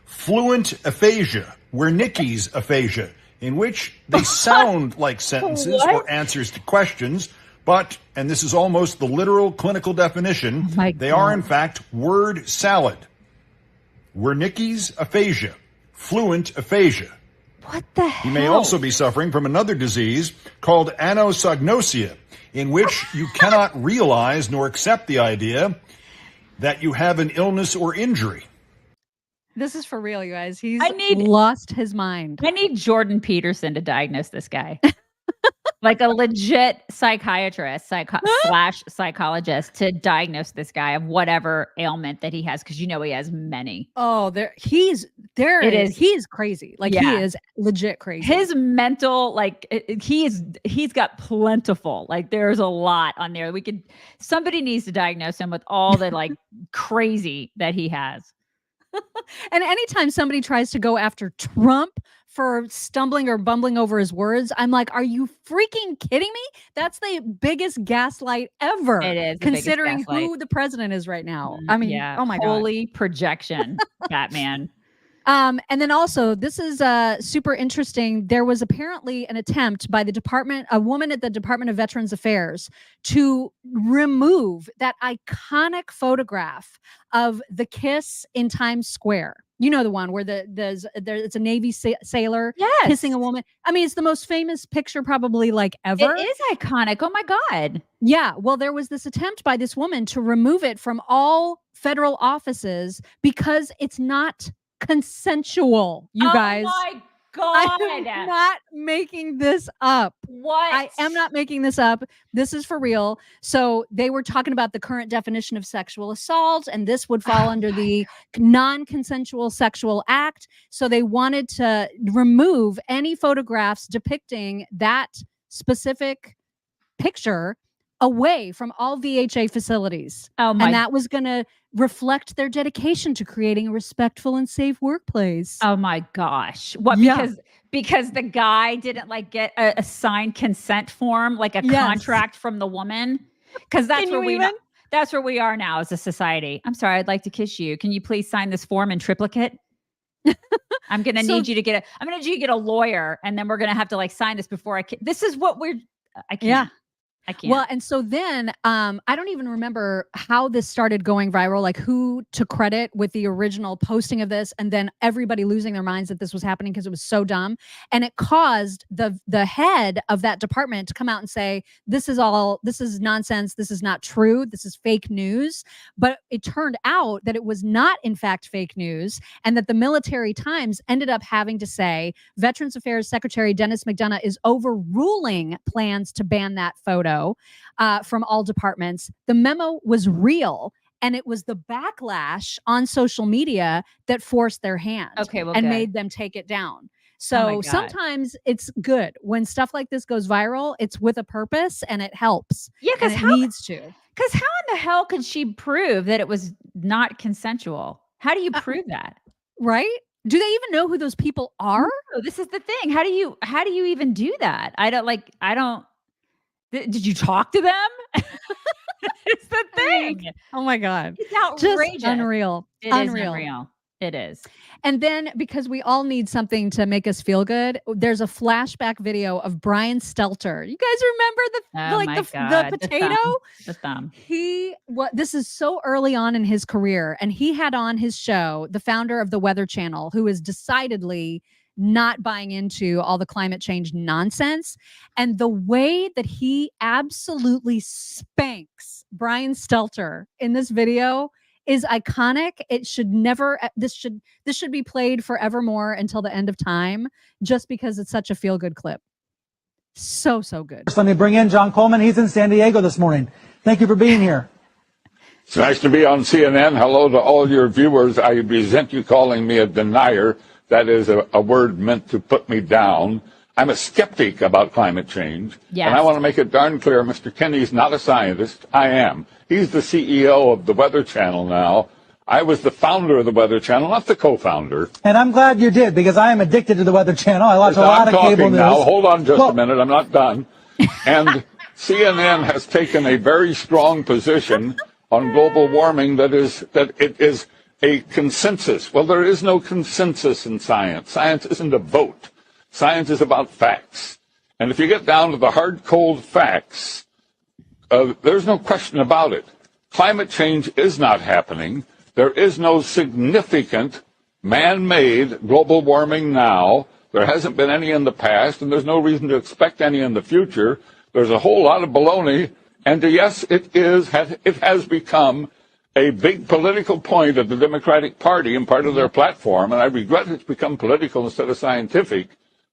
fluent aphasia, Wernicke's aphasia, in which they sound like sentences or answers to questions, but, and this is almost the literal clinical definition, they are in fact word salad. Wernicke's aphasia. Fluent aphasia. What the hell? He may also be suffering from another disease called anosognosia, in which you cannot realize nor accept the idea that you have an illness or injury. This is for real, you guys. He's lost his mind. I need Jordan Peterson to diagnose this guy. Like a legit psychiatrist / psychologist to diagnose this guy of whatever ailment that he has, because you know he has many. Oh, he's crazy. Like he is legit crazy. His mental, he's got plentiful. Like there's a lot on there. Somebody needs to diagnose him with all the crazy that he has. And anytime somebody tries to go after Trump for stumbling or bumbling over his words, I'm like, are you freaking kidding me? That's the biggest gaslight ever. It is, considering who the president is right now. I mean, oh my God. Holy projection, Batman. And then also, this is super interesting. There was apparently an attempt by a woman at the Department of Veterans Affairs to remove that iconic photograph of the kiss in Times Square. You know, the one where it's a Navy sailor kissing a woman. I mean, it's the most famous picture probably like ever. It is iconic. Oh my God. Yeah. Well, there was this attempt by this woman to remove it from all federal offices because it's not consensual, you guys. Oh my God. I'm not making this up. What? I am not making this up. This is for real. So they were talking about the current definition of sexual assault, and this would fall under the non-consensual sexual act. So they wanted to remove any photographs depicting that specific picture away from all VHA facilities. Oh my. And that was going to reflect their dedication to creating a respectful and safe workplace. Oh my gosh. What? Because the guy didn't like get a signed consent form, like a contract from the woman. Because that's where we are now as a society. I'm sorry, I'd like to kiss you. Can you please sign this form in triplicate? I'm gonna need you to get a lawyer, and then we're gonna have to like sign this before I can. This is what I can't. Yeah. I can't. Well, and so then I don't even remember how this started going viral, like who took credit with the original posting of this, and then everybody losing their minds that this was happening because it was so dumb. And it caused the head of that department to come out and say, this is nonsense. This is not true. This is fake news. But it turned out that it was not, in fact, fake news, and that the Military Times ended up having to say Veterans Affairs Secretary Dennis McDonough is overruling plans to ban that photo from all departments. The memo was real, and it was the backlash on social media that forced their hand and made them take it down. So sometimes it's good when stuff like this goes viral. It's with a purpose and it helps. Yeah, because it needs to. Because how in the hell could she prove that it was not consensual? How do you prove that? Right? Do they even know who those people are? No, this is the thing. How do you even do that? I don't. Did you talk to them? It's the thing. Oh my God. It's outrageous. Just unreal. It is unreal. It is. And then because we all need something to make us feel good, there's a flashback video of Brian Stelter. You guys remember the potato? The thumb. This is so early on in his career, and he had on his show the founder of the Weather Channel, who is decidedly not buying into all the climate change nonsense. And the way that he absolutely spanks Brian Stelter in this video is iconic. It should never, this should be played forevermore until the end of time, just because it's such a feel-good clip. So good. Let me bring in John Coleman. He's in San Diego this morning. Thank you for being here. It's nice to be on CNN. Hello to all your viewers. I resent you calling me a denier. That is a word meant to put me down. I'm a skeptic about climate change. Yes. And I want to make it darn clear, Mr. Kennedy's not a scientist. I am. He's the CEO of the Weather Channel now. I was the founder of the Weather Channel, not the co-founder. And I'm glad you did, because I am addicted to the Weather Channel. I watch a lot of cable news. Now. Hold on just a minute. I'm not done. And CNN has taken a very strong position on global warming that it is a consensus. Well, there is no consensus in science. Science isn't a vote. Science is about facts. And if you get down to the hard, cold facts, there's no question about it. Climate change is not happening. There is no significant man-made global warming now. There hasn't been any in the past, and there's no reason to expect any in the future. There's a whole lot of baloney. And yes, it has become a big political point of the Democratic Party and part of their platform, and I regret it's become political instead of scientific,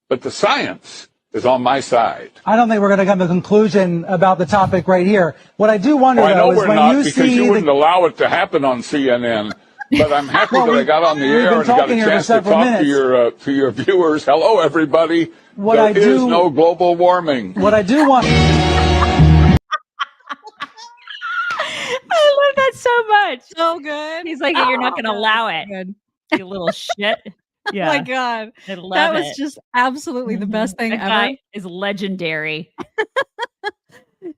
but the science is on my side. I don't think we're going to come to a conclusion about the topic right here. What I do wonder, though, is when you see... you wouldn't allow it to happen on CNN, but I'm happy that I got on the air and got a chance to talk to your viewers. Hello, everybody. There is no global warming. What I do want... I love that so much. So good. He's like, you're not going to allow it. Good. You little shit. Yeah. Oh my God. I love that was it. just absolutely the best thing That ever. guy is legendary.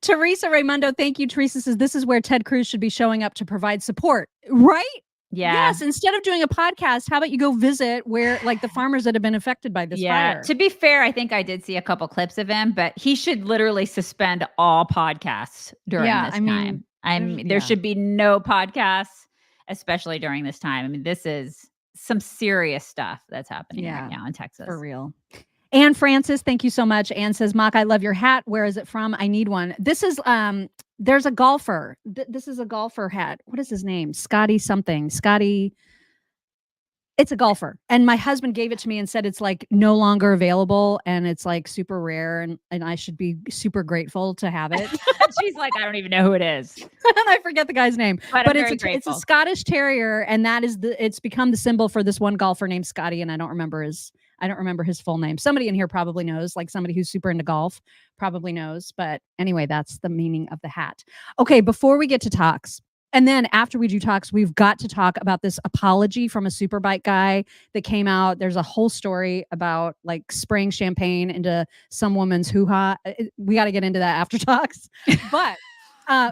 Teresa Raimundo, thank you. Teresa says this is where Ted Cruz should be showing up to provide support. Right? Yeah. Yes. Instead of doing a podcast, how about you go visit where like the farmers that have been affected by this fire? To be fair, I think I did see a couple clips of him, but he should literally suspend all podcasts during this time. There should be no podcasts, especially during this time. I mean, this is some serious stuff that's happening right now in Texas. For real. Anne Francis, thank you so much. Anne says, Mock, I love your hat. Where is it from? I need one. This is there's a golfer. This is a golfer hat. What is his name? Scotty something. Scotty. It's a golfer. And my husband gave it to me and said it's like no longer available and it's like super rare and I should be super grateful to have it. She's like, I don't even know who it is. And I forget the guy's name. But it's a Scottish Terrier, and that is it's become the symbol for this one golfer named Scotty, and I don't remember his full name. Somebody in here probably knows, like somebody who's super into golf probably knows. But anyway, that's the meaning of the hat. Okay, before we get to talks, and then after we do talks, we've got to talk about this apology from a Superbike guy that came out. There's a whole story about like spraying champagne into some woman's hoo-ha. We got to get into that after talks. But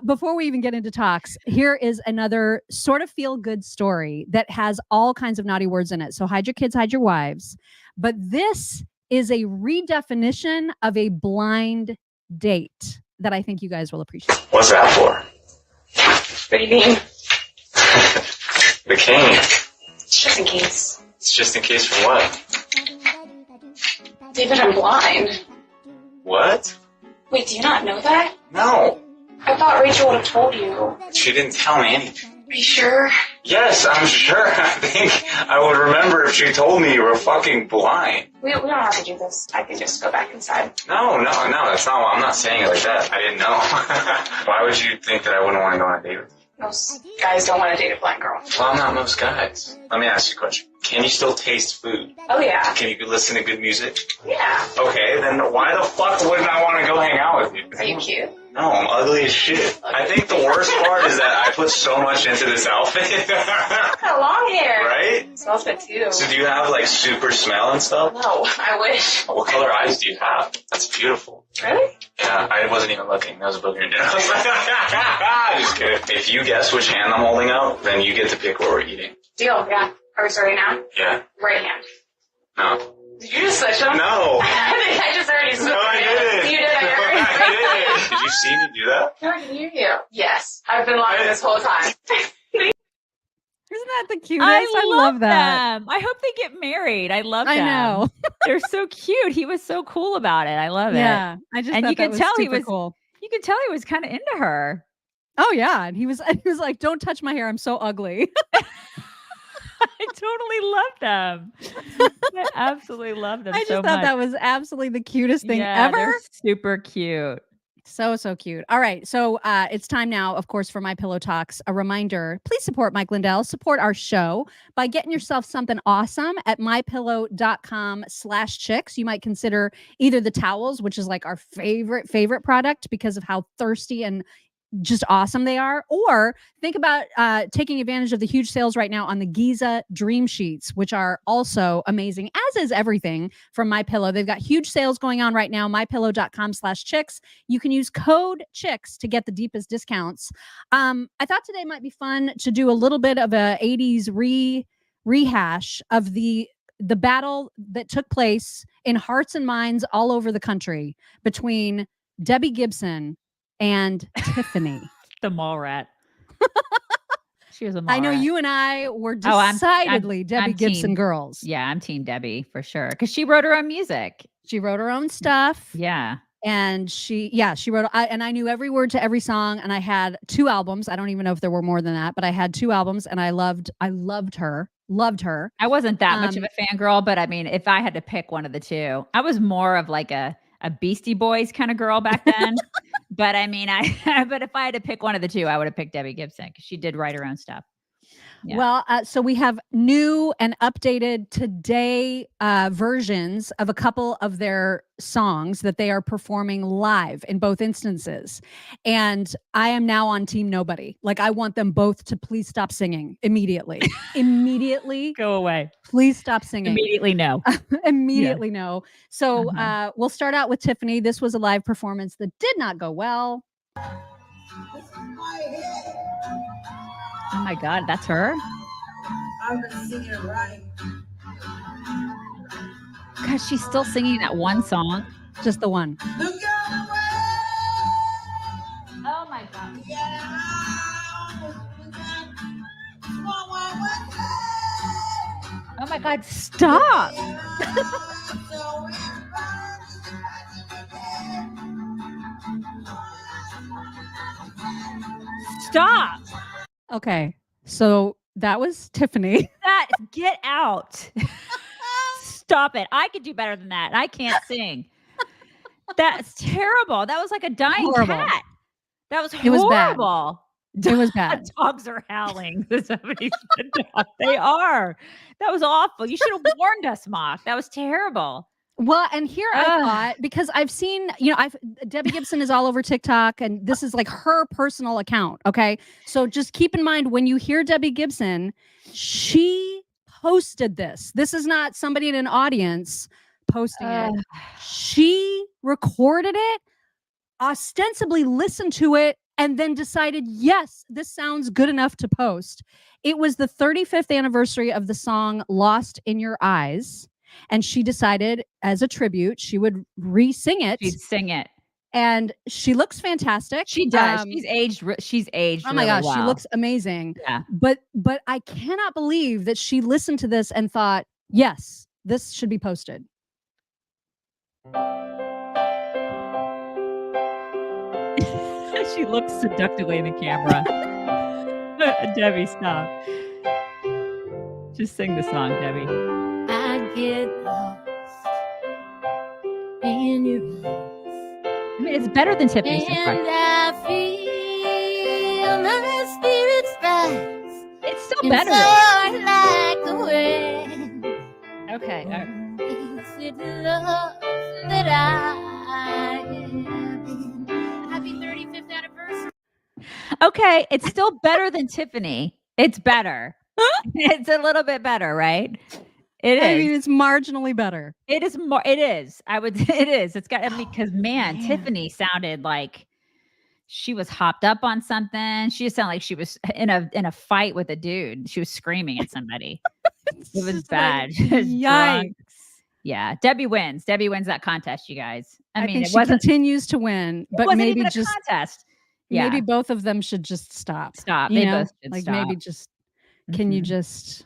before we even get into talks, here is another sort of feel-good story that has all kinds of naughty words in it. So hide your kids, hide your wives. But this is a redefinition of a blind date that I think you guys will appreciate. What's that for? What do you mean? The cane. It's just in case. It's just in case for what? David, I'm blind. What? Wait, do you not know that? No. I thought Rachel would have told you. She didn't tell me anything. Are you sure? Yes, I'm sure. I think I would remember if she told me you were fucking blind. We don't have to do this. I can just go back inside. No, that's not what I'm not saying it like that. I didn't know. Why would you think that I wouldn't want to go on a date with you? Most guys don't want to date a blind girl. Well, not most guys. Let me ask you a question. Can you still taste food? Oh, yeah. Can you listen to good music? Yeah. Okay, then why the fuck wouldn't I want to go hang out with you? Are you cute? No, I'm ugly as shit. I think the worst part is that I put so much into this outfit. Got long hair. Right? It smells good too. So do you have like super smell and stuff? No, I wish. What color eyes do you have? That's beautiful. Really? Yeah, I wasn't even looking. That was a booger in dinner. Just kidding. If you guess which hand I'm holding out, then you get to pick what we're eating. Deal, yeah. Are we starting now? Yeah. Right hand. No. Did you just switch them? No. I just already switched them. No, I didn't. You did. I did. Did you see me do that? No, I can hear you. Yes. I've been lying this whole time. Isn't that the cutest? I love that. Them. I hope they get married. I love them. I know. They're so cute. He was so cool about it. I love it. Yeah. I just and you could tell he was cool. You could tell he was kind of into her. Oh yeah. And he was like, don't touch my hair. I'm so ugly. I totally love them. I absolutely love them. I just so thought much. that was absolutely the cutest thing Yeah, ever. they're super cute. So cute. All right. So it's time now, of course, for my Pillow Toks. A reminder, please support Mike Lindell, support our show by getting yourself something awesome at mypillow.com/chicks. You might consider either the towels, which is like our favorite product because of how thirsty and just awesome they are, or think about taking advantage of the huge sales right now on the Giza Dream Sheets, which are also amazing, as is everything from MyPillow. They've got huge sales going on right now. mypillow.com/chicks. You can use code chicks to get the deepest discounts. I thought today might be fun to do a little bit of a 80s rehash of the battle that took place in hearts and minds all over the country between Debbie Gibson and Tiffany. The mall rat. She was a mall I know rat. you and I were decidedly Debbie Gibson team, girls. Yeah, I'm team Debbie for sure. Because she wrote her own music. She wrote her own stuff. Yeah. And she wrote, and I knew every word to every song. And I had 2 albums. I don't even know if there were more than that, but I had 2 albums and I loved her. Loved her. I wasn't that much of a fangirl, but I mean, if I had to pick one of the two, I was more of like a Beastie Boys kind of girl back then. But I mean, but if I had to pick one of the two, I would have picked Debbie Gibson because she did write her own stuff. Yeah. Well, so we have new and updated today versions of a couple of their songs that they are performing live in both instances. And I am now on Team Nobody. Like, I want them both to please stop singing immediately. Immediately. Go away. Please stop singing. Immediately no. Immediately no. So we'll start out with Tiffany. This was a live performance that did not go well. Oh my God, that's her? I'm gonna sing it right. God, she's still singing that one song. Just the one. Oh my God. Oh my God, stop. Stop. Okay. So that was Tiffany. Get out. Stop it. I could do better than that. I can't sing. That's terrible. That was like a dying cat. That was horrible. It was bad. It was bad. Dogs are howling. They are. That was awful. You should have warned us, Mock. That was terrible. Well, and here I thought, because I've seen, Debbie Gibson is all over TikTok, and this is like her personal account. Okay. So just keep in mind, when you hear Debbie Gibson, she posted this. This is not somebody in an audience posting it. She recorded it, ostensibly listened to it, and then decided, yes, this sounds good enough to post. It was the 35th anniversary of the song Lost in Your Eyes. And she decided, as a tribute, she would re-sing it. She'd sing it. And she looks fantastic. She does. She's aged. Oh my gosh, well. she looks amazing. Yeah. But I cannot believe that she listened to this and thought, yes, this should be posted. She looks seductively in the camera. Debbie, stop. Just sing the song, Debbie. I get lost in your I mean, it's better than Tiffany's. and I feel my spirits rise. It's still and better. soar like the wind. Okay. All right. Is it love that I have in? Happy 35th anniversary. Okay, it's still better than Tiffany. It's better. It's a little bit better, right? It is. I mean, it's marginally better. It is more. It is. It is. It's got. I mean, because man, Tiffany sounded like she was hopped up on something. She just sounded like she was in a fight with a dude. She was screaming at somebody. It was bad. Yikes. Yeah, Debbie wins. Debbie wins that contest, you guys. I mean, think she continues to win, but wasn't maybe even a just contest. Yeah. Maybe both of them should just stop. Stop. You They know? both should like stop. maybe just can you just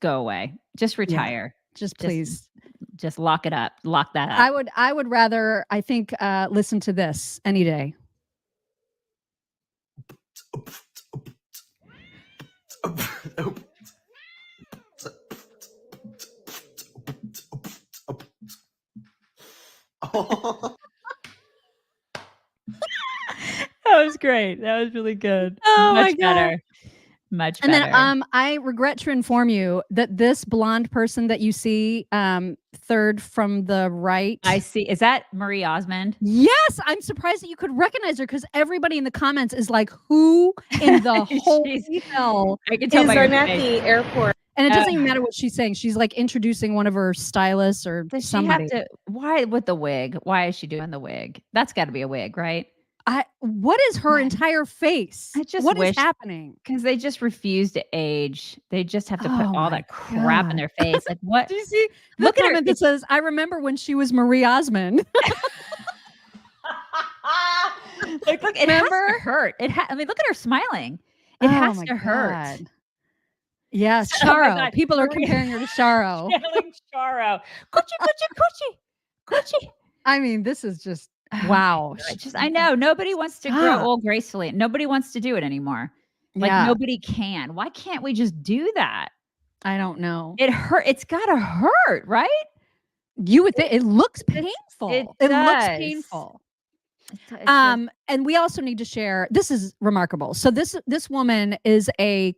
go away? Just retire. Just please. Just lock it up. Lock that up. I would rather, I think, listen to this any day. That was great. That was really good. Oh Much my God. better. Much And better. then I regret to inform you that this blonde person that you see third from the right. I see. Is that Marie Osmond? Yes, I'm surprised that you could recognize her because everybody in the comments is like, who in the whole hell I can tell is by her face. Zarnecki Airport? And it doesn't even matter what she's saying. She's like introducing one of her stylists or Does somebody. she have to? Why with the wig? Why is she doing the wig? That's got to be a wig, right? What is her entire face? What is happening? Because they just refuse to age. They just have to put all that crap in their face. Like what? Do you see? Look at her. That says, "I remember when she was Marie Osmond." Look, it has to hurt. I mean, look at her smiling. It has to hurt. Yeah, Oh my Charo. God. People are comparing her to Charo. Channeling Charo. Coochie. I mean, this is just wow. I know nobody wants to grow old gracefully. Nobody wants to do it anymore. Like nobody can. Why can't we just do that? I don't know. It hurt. It's gotta hurt, right? You would think it looks painful. It looks does. painful. And we also need to share, this is remarkable. So this woman is I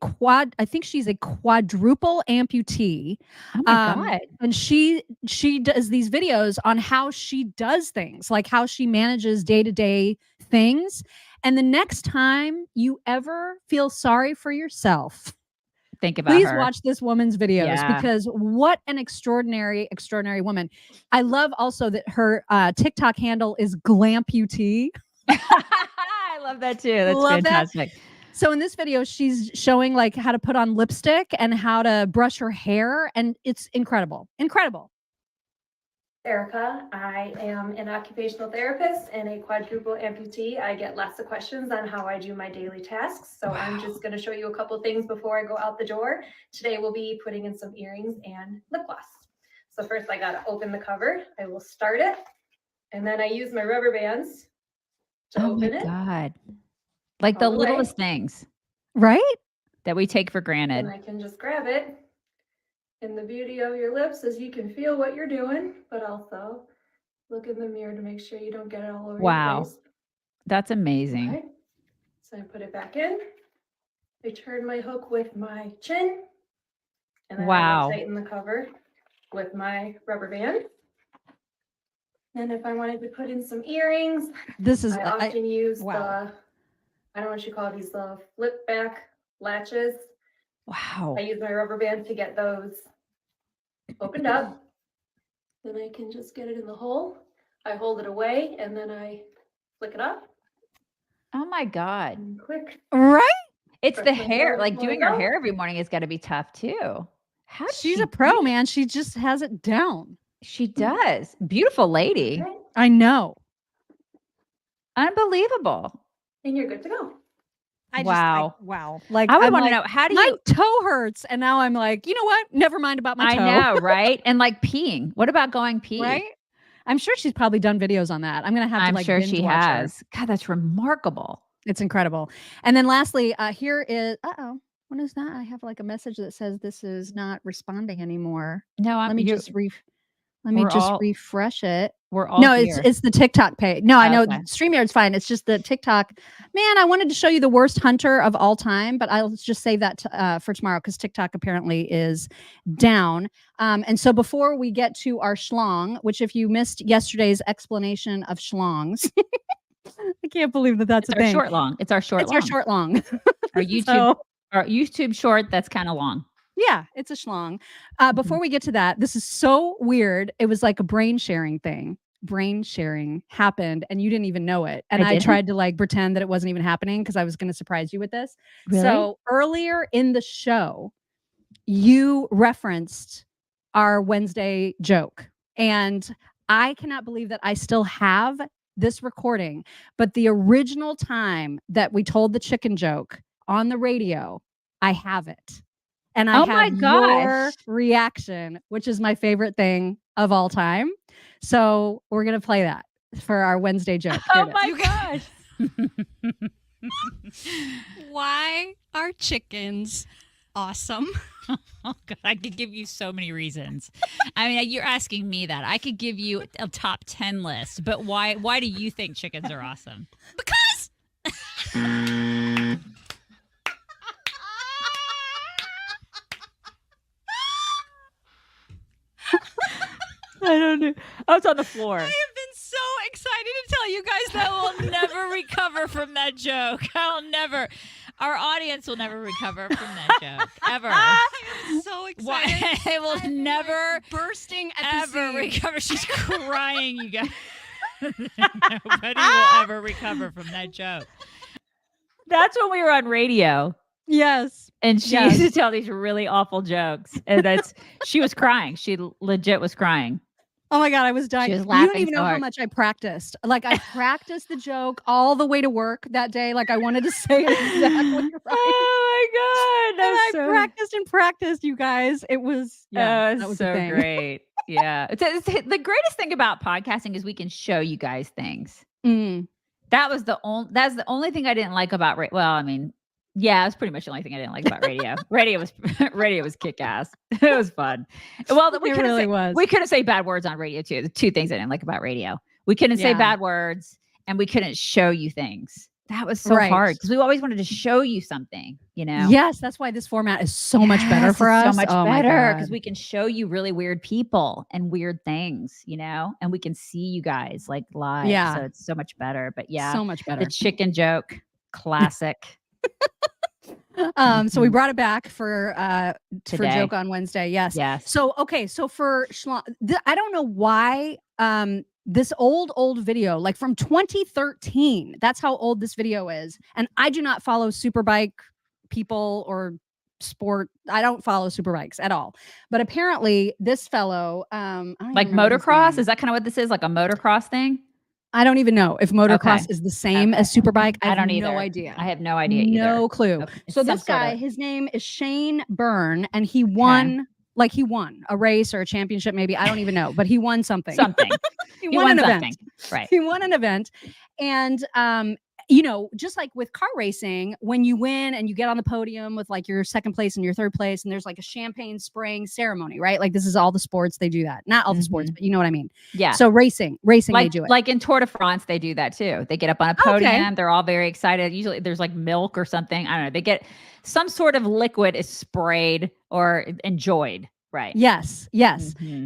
think she's a quadruple amputee. Oh my God. And she does these videos on how she does things, like how she manages day-to-day things. And the next time you ever feel sorry for yourself, think about please her. watch this woman's videos because what an extraordinary woman. I love also that her TikTok handle is Glamputee. I love that too. That's fantastic. That. So in this video, she's showing like how to put on lipstick and how to brush her hair. And it's incredible. Incredible. Erica. I am an occupational therapist and a quadruple amputee. I get lots of questions on how I do my daily tasks. So I'm just going to show you a couple things before I go out the door. Today we'll be putting in some earrings and lip gloss. So first I got to open the cover. I will start it. And then I use my rubber bands to open it. Oh my God. Like the littlest things. Right? That we take for granted. And I can just grab it. And the beauty of your lips is you can feel what you're doing, but also look in the mirror to make sure you don't get it all over your face. That's amazing. Right. So I put it back in. I turn my hook with my chin. And then I tighten the cover with my rubber band. And if I wanted to put in some earrings, I often use I don't know what you call these, the flip back latches. Wow. I use my rubber band to get those opened up. Then I can just get it in the hole. I hold it away and then I flick it up. Oh my God. And quick. Right? It's the hair. Like doing her hair every morning has got to be tough too. She's a pro, man. She just has it down. She does. Beautiful lady. Right. I know. Unbelievable. And you're good to go. Wow. Like I would want to know, how do my you toe hurts and now I'm like, you know what? Never mind about my toe. I know, right? And like peeing. What about going pee? Right? I'm sure she's probably done videos on that. I'm going to have to like sure binge she watch has. her. God, that's remarkable. It's incredible. And then lastly, here is what is that? I have like a message that says this is not responding anymore. No, let me just refresh it. We're all here. It's the TikTok page. No, I know StreamYard's fine. It's just the TikTok. Man, I wanted to show you the worst hunter of all time, but I'll just save that for tomorrow because TikTok apparently is down. And so before we get to our schlong, which if you missed yesterday's explanation of schlongs, I can't believe that's a thing. Short long. It's our short long. It's our short long. Our YouTube short that's kind of long. Yeah, it's a schlong. Before we get to that, this is so weird. It was like a brain sharing thing. Brain sharing happened and you didn't even know it. And I tried to like pretend that it wasn't even happening because I was going to surprise you with this. Really? So earlier in the show, you referenced our Wednesday joke. And I cannot believe that I still have this recording. But the original time that we told the chicken joke on the radio, I have it. And I have your reaction, which is my favorite thing of all time. So we're going to play that for our Wednesday joke. Oh my gosh. Why are chickens awesome? Oh God, I could give you so many reasons. I mean, you're asking me that. I could give you a top 10 list, but why do you think chickens are awesome? Because I don't know. I was on the floor. I have been so excited to tell you guys that we'll never recover from that joke. Our audience will never recover from that joke. Ever. I'm so excited. They will never bursting at the ever recover. She's crying, you guys. Nobody will ever recover from that joke. That's when we were on radio. Yes. And she used to tell these really awful jokes. And she was crying. She legit was crying. Oh my God, I was dying. She was laughing. You don't even know how much I practiced. Like I practiced the joke all the way to work that day. Like I wanted to say it exactly right. Oh my God. I practiced, you guys. It was, that was so great. Yeah. The greatest thing about podcasting is we can show you guys things. That's the only thing I didn't like about well, I mean, yeah, that's pretty much the only thing I didn't like about radio. radio was kick ass. It was fun. Well, we couldn't say bad words on radio too. The two things I didn't like about radio. We couldn't say bad words and we couldn't show you things. That was so hard because we always wanted to show you something, you know? Yes, that's why this format is so much better for us. So much better because we can show you really weird people and weird things, you know, and we can see you guys like live. Yeah. So it's so much better. But yeah, so much better. The chicken joke, classic. So we brought it back for Today. Joke on Wednesday. Yes. Yes. So okay. So for I don't know why this old video, like from 2013, that's how old this video is. And I do not follow superbike people or sport. I don't follow superbikes at all. But apparently this fellow, like motocross, is that kind of what this is? Like a motocross thing? I don't even know if motocross is the same as superbike. I don't have either. no idea. I have no idea either. No clue. Okay. So this guy, his name is Shane Byrne, and he won. Like he won a race or a championship, maybe. I don't even know, but he won something. He won an event. Right. He won an event. And, you know, just like with car racing, when you win and you get on the podium with like your second place and your third place, and there's like a champagne spraying ceremony, right? Like this is all the sports. They do that. Not all the sports, but you know what I mean? Yeah. So racing, like, they do it. Like in Tour de France, they do that too. They get up on a podium. They're all very excited. Usually there's like milk or something. I don't know. They get some sort of liquid is sprayed or enjoyed. Right. Yes.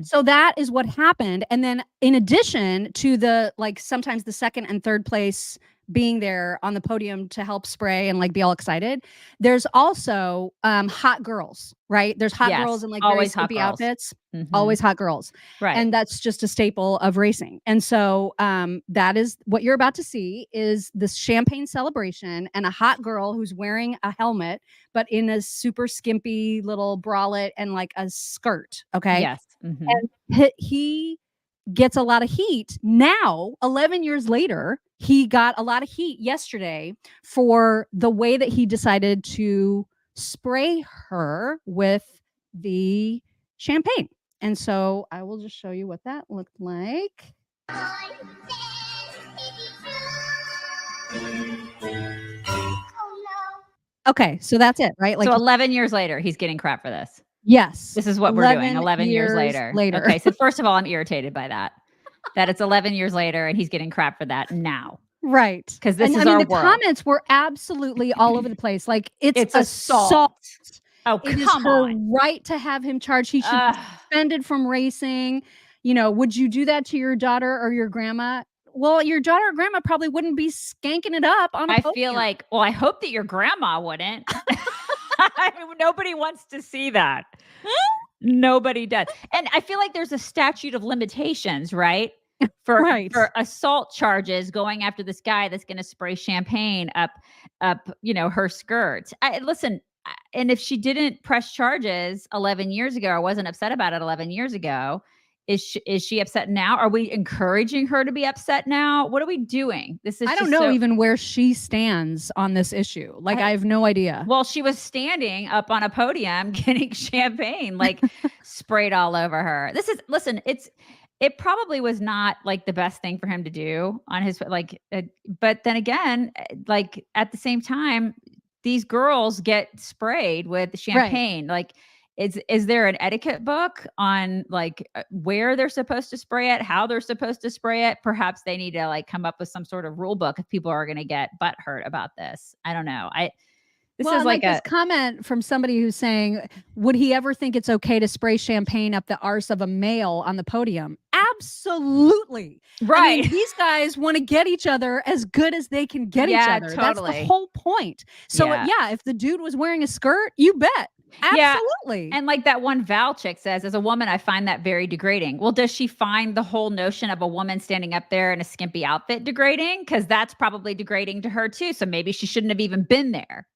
So that is what happened. And then in addition to the, like, sometimes the second and third place being there on the podium to help spray and like be all excited, there's also hot girls, right? There's hot girls in like very skimpy outfits. Always hot girls. Right. And that's just a staple of racing. And so that is what you're about to see is this champagne celebration and a hot girl who's wearing a helmet, but in a super skimpy little bralette and like a skirt. Okay. Yes. And he gets a lot of heat now, 11 years later. He got a lot of heat yesterday for the way that he decided to spray her with the champagne. And so I will just show you what that looked like. Okay, so that's it, right? Like, so 11 years later, he's getting crap for this. Yes. This is what we're doing 11 years later. Okay, so first of all, I'm irritated by that it's 11 years later and he's getting crap for that now. Right. Because this is our world. The comments were absolutely all over the place. Like, it's assault. Oh, it is come her on. right to have him charged. He should be suspended from racing. You know, would you do that to your daughter or your grandma? Well, your daughter or grandma probably wouldn't be skanking it up on a podium. Feel like, well, I hope that your grandma wouldn't. I mean, nobody wants to see that. Nobody does. And I feel like there's a statute of limitations, right? For assault charges going after this guy that's going to spray champagne up, you know, her skirt. Listen, and if she didn't press charges 11 years ago, or wasn't upset about it 11 years ago, is she upset now? Are we encouraging her to be upset now? What are we doing? This is I don't know even where she stands on this issue. Like, I have no idea. Well, she was standing up on a podium getting champagne like sprayed all over her. It probably was not like the best thing for him to do on his but then again, like at the same time, these girls get sprayed with champagne. Like, is there an etiquette book on like where they're supposed to spray it, how they're supposed to spray it? Perhaps they need to like come up with some sort of rule book if people are going to get butthurt about this. I don't know. This is like this comment from somebody who's saying, would he ever think it's okay to spray champagne up the arse of a male on the podium? Absolutely. Right. I mean, these guys want to get each other as good as they can get each other. Totally. That's the whole point. So if the dude was wearing a skirt, you bet. Absolutely. Yeah. And like that one Val chick says, as a woman, I find that very degrading. Well, does she find the whole notion of a woman standing up there in a skimpy outfit degrading? Because that's probably degrading to her too. So maybe she shouldn't have even been there.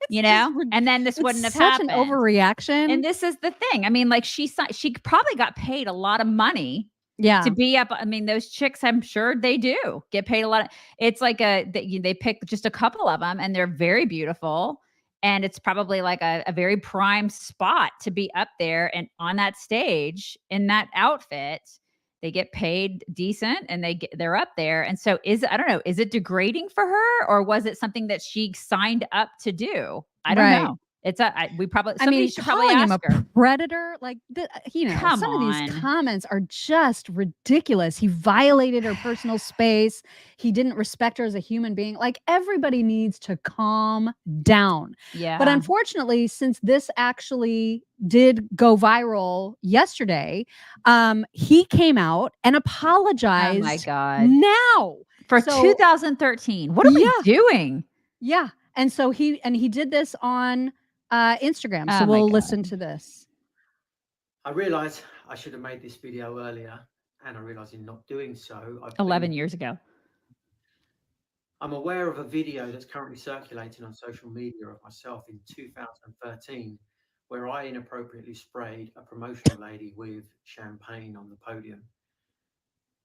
You know? And then this wouldn't have happened. Such an overreaction. And this is the thing. I mean, like she probably got paid a lot of money. Yeah. To be up. I mean, those chicks, I'm sure they do get paid a lot. It's like they pick just a couple of them and they're very beautiful. And it's probably like a very prime spot to be up there and on that stage in that outfit. They get paid decent and they're up there. And so I don't know, is it degrading for her or was it something that she signed up to do? I don't know. We probably. I mean, should probably calling him ask a her. predator, like Come some of these on. comments are just ridiculous. He violated her personal space. He didn't respect her as a human being. Like, everybody needs to calm down. Yeah. But unfortunately, since this actually did go viral yesterday, he came out and apologized. Oh my God. Now For 2013. What are we doing? Yeah. And so he did this on Instagram. So Oh my we'll God. listen to this. I realise I should have made this video earlier, and I realise in not doing so, 11 years ago. I'm aware of a video that's currently circulating on social media of myself in 2013, where I inappropriately sprayed a promotional lady with champagne on the podium.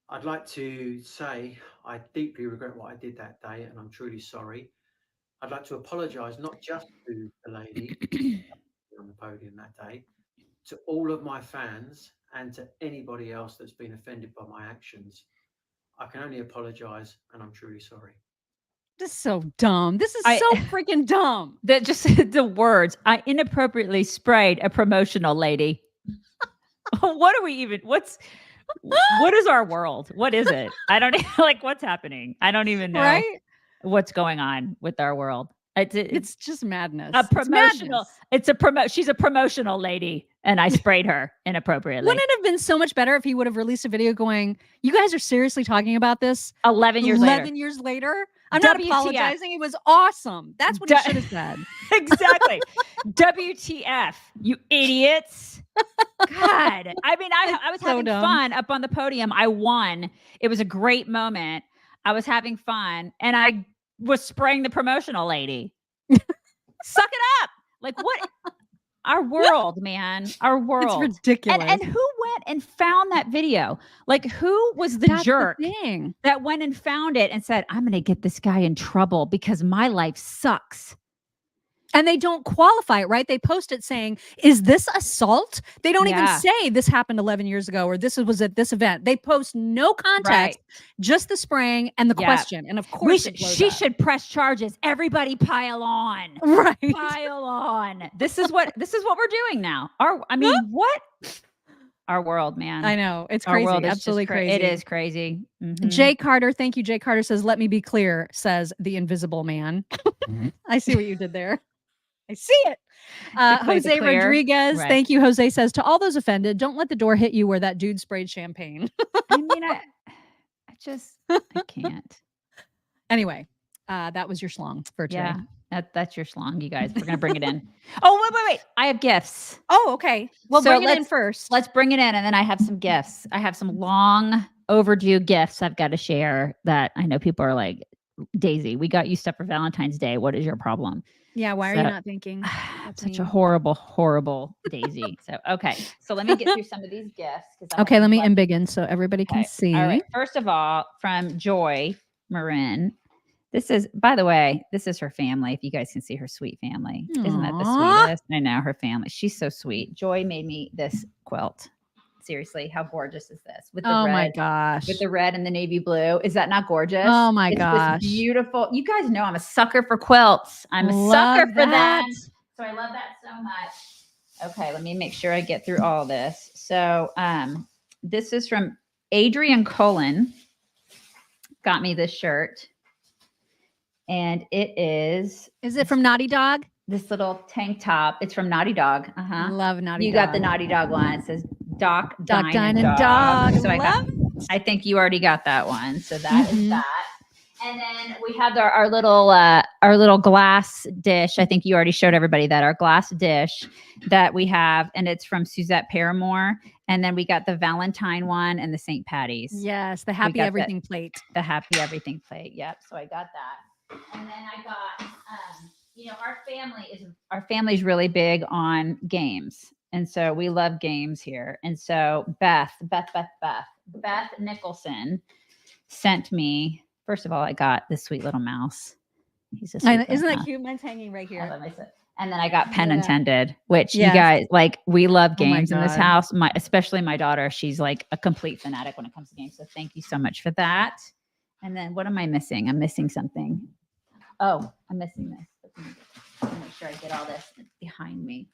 I'd like to say I deeply regret what I did that day, and I'm truly sorry. I'd like to apologise not just to the lady on the podium that day, to all of my fans and to anybody else that's been offended by my actions. I can only apologise, and I'm truly sorry. This is so dumb. This is so freaking dumb. That just the words. I inappropriately sprayed a promotional lady. What are we even? What is our world? What is it? I don't like what's happening. I don't even know. Right? What's going on with our world. It's just madness. A promotional. She's a promotional lady, and I sprayed her inappropriately. Wouldn't it have been so much better if he would have released a video going, "You guys are seriously talking about this?" 11 years later. 11 years later. I'm not apologizing. It was awesome. That's what he should have said. Exactly. WTF, you idiots. God. I mean, I was having fun up on the podium. I won. It was a great moment. I was having fun, and I was spraying the promotional lady. Suck it up. Like, what? Our world, man. Our world. It's ridiculous. And who went and found that video? Like, who was the jerk that went and found it and said, I'm going to get this guy in trouble because my life sucks? And they don't qualify it, right? They post it saying, is this assault? They don't even say this happened 11 years ago or this was at this event. They post no context, just the spraying and the question. And of course, she should press charges. Everybody pile on. Right. Pile on. This is what we're doing now. What? Our world, man. I know. It's crazy. Absolutely crazy. It is crazy. Mm-hmm. Jay Carter, thank you. Jay Carter says, let me be clear, says the invisible man. I see what you did there. I see it. Jose Rodriguez, thank you. Jose says, to all those offended, don't let the door hit you where that dude sprayed champagne. I mean, I can't. Anyway, that was your schlong for today. Yeah, that's your schlong, you guys. We're going to bring it in. Oh, wait. I have gifts. Oh, okay. Well, bring it in first. Let's bring it in, and then I have some gifts. I have some long overdue gifts I've got to share that I know people are like, Daisy, we got you stuff for Valentine's Day. What is your problem? Yeah, why are you not thinking? Such a horrible Daisy. So let me get through some of these gifts. Okay, let me embiggen so everybody can see. All right. First of all, from Joy Marin. This is, by the way, this is her family. If you guys can see her sweet family. Aww. Isn't that the sweetest? I know, her family. She's so sweet. Joy made me this quilt. Seriously, how gorgeous is this? With the red, my gosh. With the red and the navy blue. Is that not gorgeous? Oh my It's gosh. This beautiful. You guys know I'm a sucker for quilts. I'm a sucker for them. So I love that so much. Okay, let me make sure I get through all this. So this is from Adrian Cullen. Got me this shirt. And it is. Is it from Naughty Dog? This little tank top. It's from Naughty Dog. Love Naughty Dog. You got the Naughty Dog one. It says Doc, Dine, and Dog. Dog. So I think you already got that one. So that is that. And then we have our little glass dish. I think you already showed everybody that our glass dish that we have, and it's from Suzette Paramore. And then we got the Valentine one and the St. Patty's. Yes, the Happy Everything plate. The Happy Everything plate. Yep. So I got that. And then I got, our family's really big on games. And so we love games here. And so Beth Nicholson sent me, first of all, I got this sweet little mouse. He's a sweet Isn't that cute? Mine's hanging right here. And then I got Pen Intended, which you guys, like, we love games in this house. Especially my daughter, she's like a complete fanatic when it comes to games. So thank you so much for that. And then what am I missing? I'm missing something. Oh, I'm missing this. Let me make sure I get all this behind me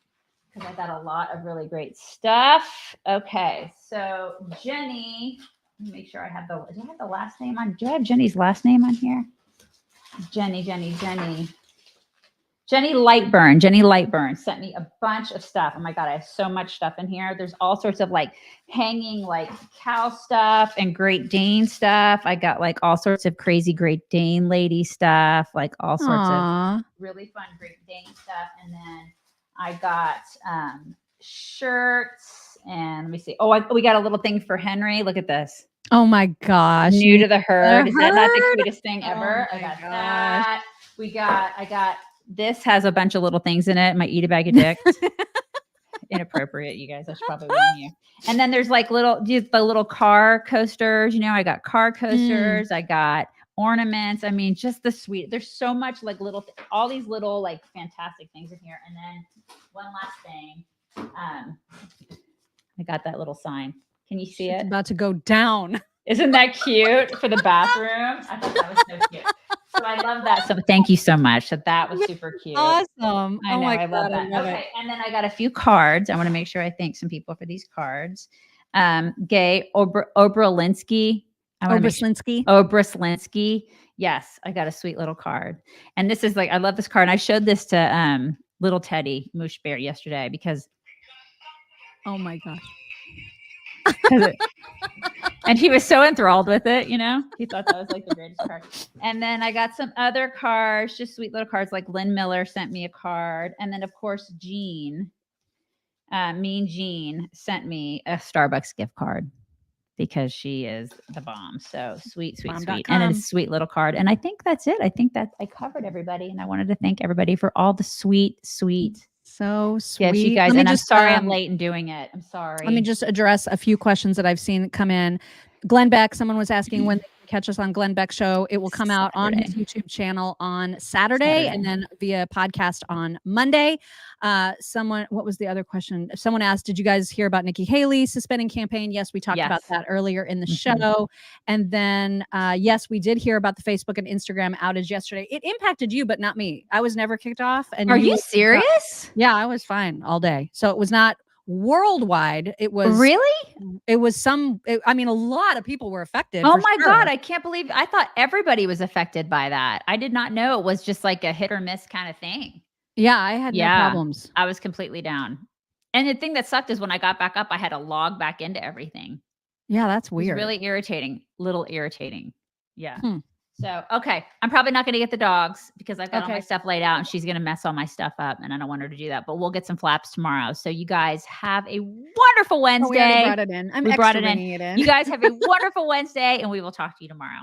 because I got a lot of really great stuff. Okay, so Jenny, let me make sure I have do I have the last name on? Do I have Jenny's last name on here? Jenny Lightburn sent me a bunch of stuff. Oh my God, I have so much stuff in here. There's all sorts of like hanging like cow stuff and Great Dane stuff. I got like all sorts of crazy Great Dane lady stuff, like all sorts of really fun Great Dane stuff. And then I got shirts and let me see. Oh, we got a little thing for Henry. Look at this. Oh my gosh. New to the herd. Is that not the cutest thing ever? Oh I got that. I got this has a bunch of little things in it. My eat a bag of dicks. Inappropriate, you guys. I should probably warn you. And then there's like the little car coasters. You know, I got car coasters. I got ornaments. I mean, just the sweet. There's so much like all these little like fantastic things in here. And then one last thing. I got that little sign. Can you see it? It's about to go down. Isn't that cute for the bathroom? I thought that was so cute. So I love that. So thank you so much. That was super cute. Awesome. I know. I love that. Okay. And then I got a few cards. I want to make sure I thank some people for these cards. Gay Obralinsky. Obralinsky. Yes. I got a sweet little card. And this is like, I love this card. And I showed this to little Teddy Moosh Bear yesterday because. Oh my gosh. And he was so enthralled with it, you know, he thought that was like the greatest card. And then I got some other cards, just sweet little cards. Like Lynn Miller sent me a card. And then of course, Mean Jean sent me a Starbucks gift card because she is the bomb. So sweet. And a sweet little card. And I think that's it. I think that I covered everybody. And I wanted to thank everybody for all the sweet. So sweet. Yes, you guys. And I'm sorry I'm late in doing it. I'm sorry. Let me just address a few questions that I've seen come in. Glenn Beck, someone was asking when they can catch us on Glenn Beck Show. It will come out on his YouTube channel on Saturday and then via podcast on Monday. What was the other question? Someone asked, did you guys hear about Nikki Haley's suspending campaign? Yes, we talked about that earlier in the show. And then, yes, we did hear about the Facebook and Instagram outage yesterday. It impacted you, but not me. I was never kicked off. And are you serious? Yeah, I was fine all day. So it was not worldwide. It was it was I mean, a lot of people were affected. Oh my God, I can't believe I thought everybody was affected by that. I did not know it was just like a hit or miss kind of thing. Yeah, I had no problems. I was completely down. And the thing that sucked is when I got back up, I had to log back into everything. Yeah, that's weird. It was really irritating. Little irritating. Yeah. So, okay. I'm probably not going to get the dogs because I've got all my stuff laid out and she's going to mess all my stuff up and I don't want her to do that, but we'll get some flaps tomorrow. So you guys have a wonderful Wednesday. We already brought it in. We brought it in. You guys have a wonderful Wednesday and we will talk to you tomorrow.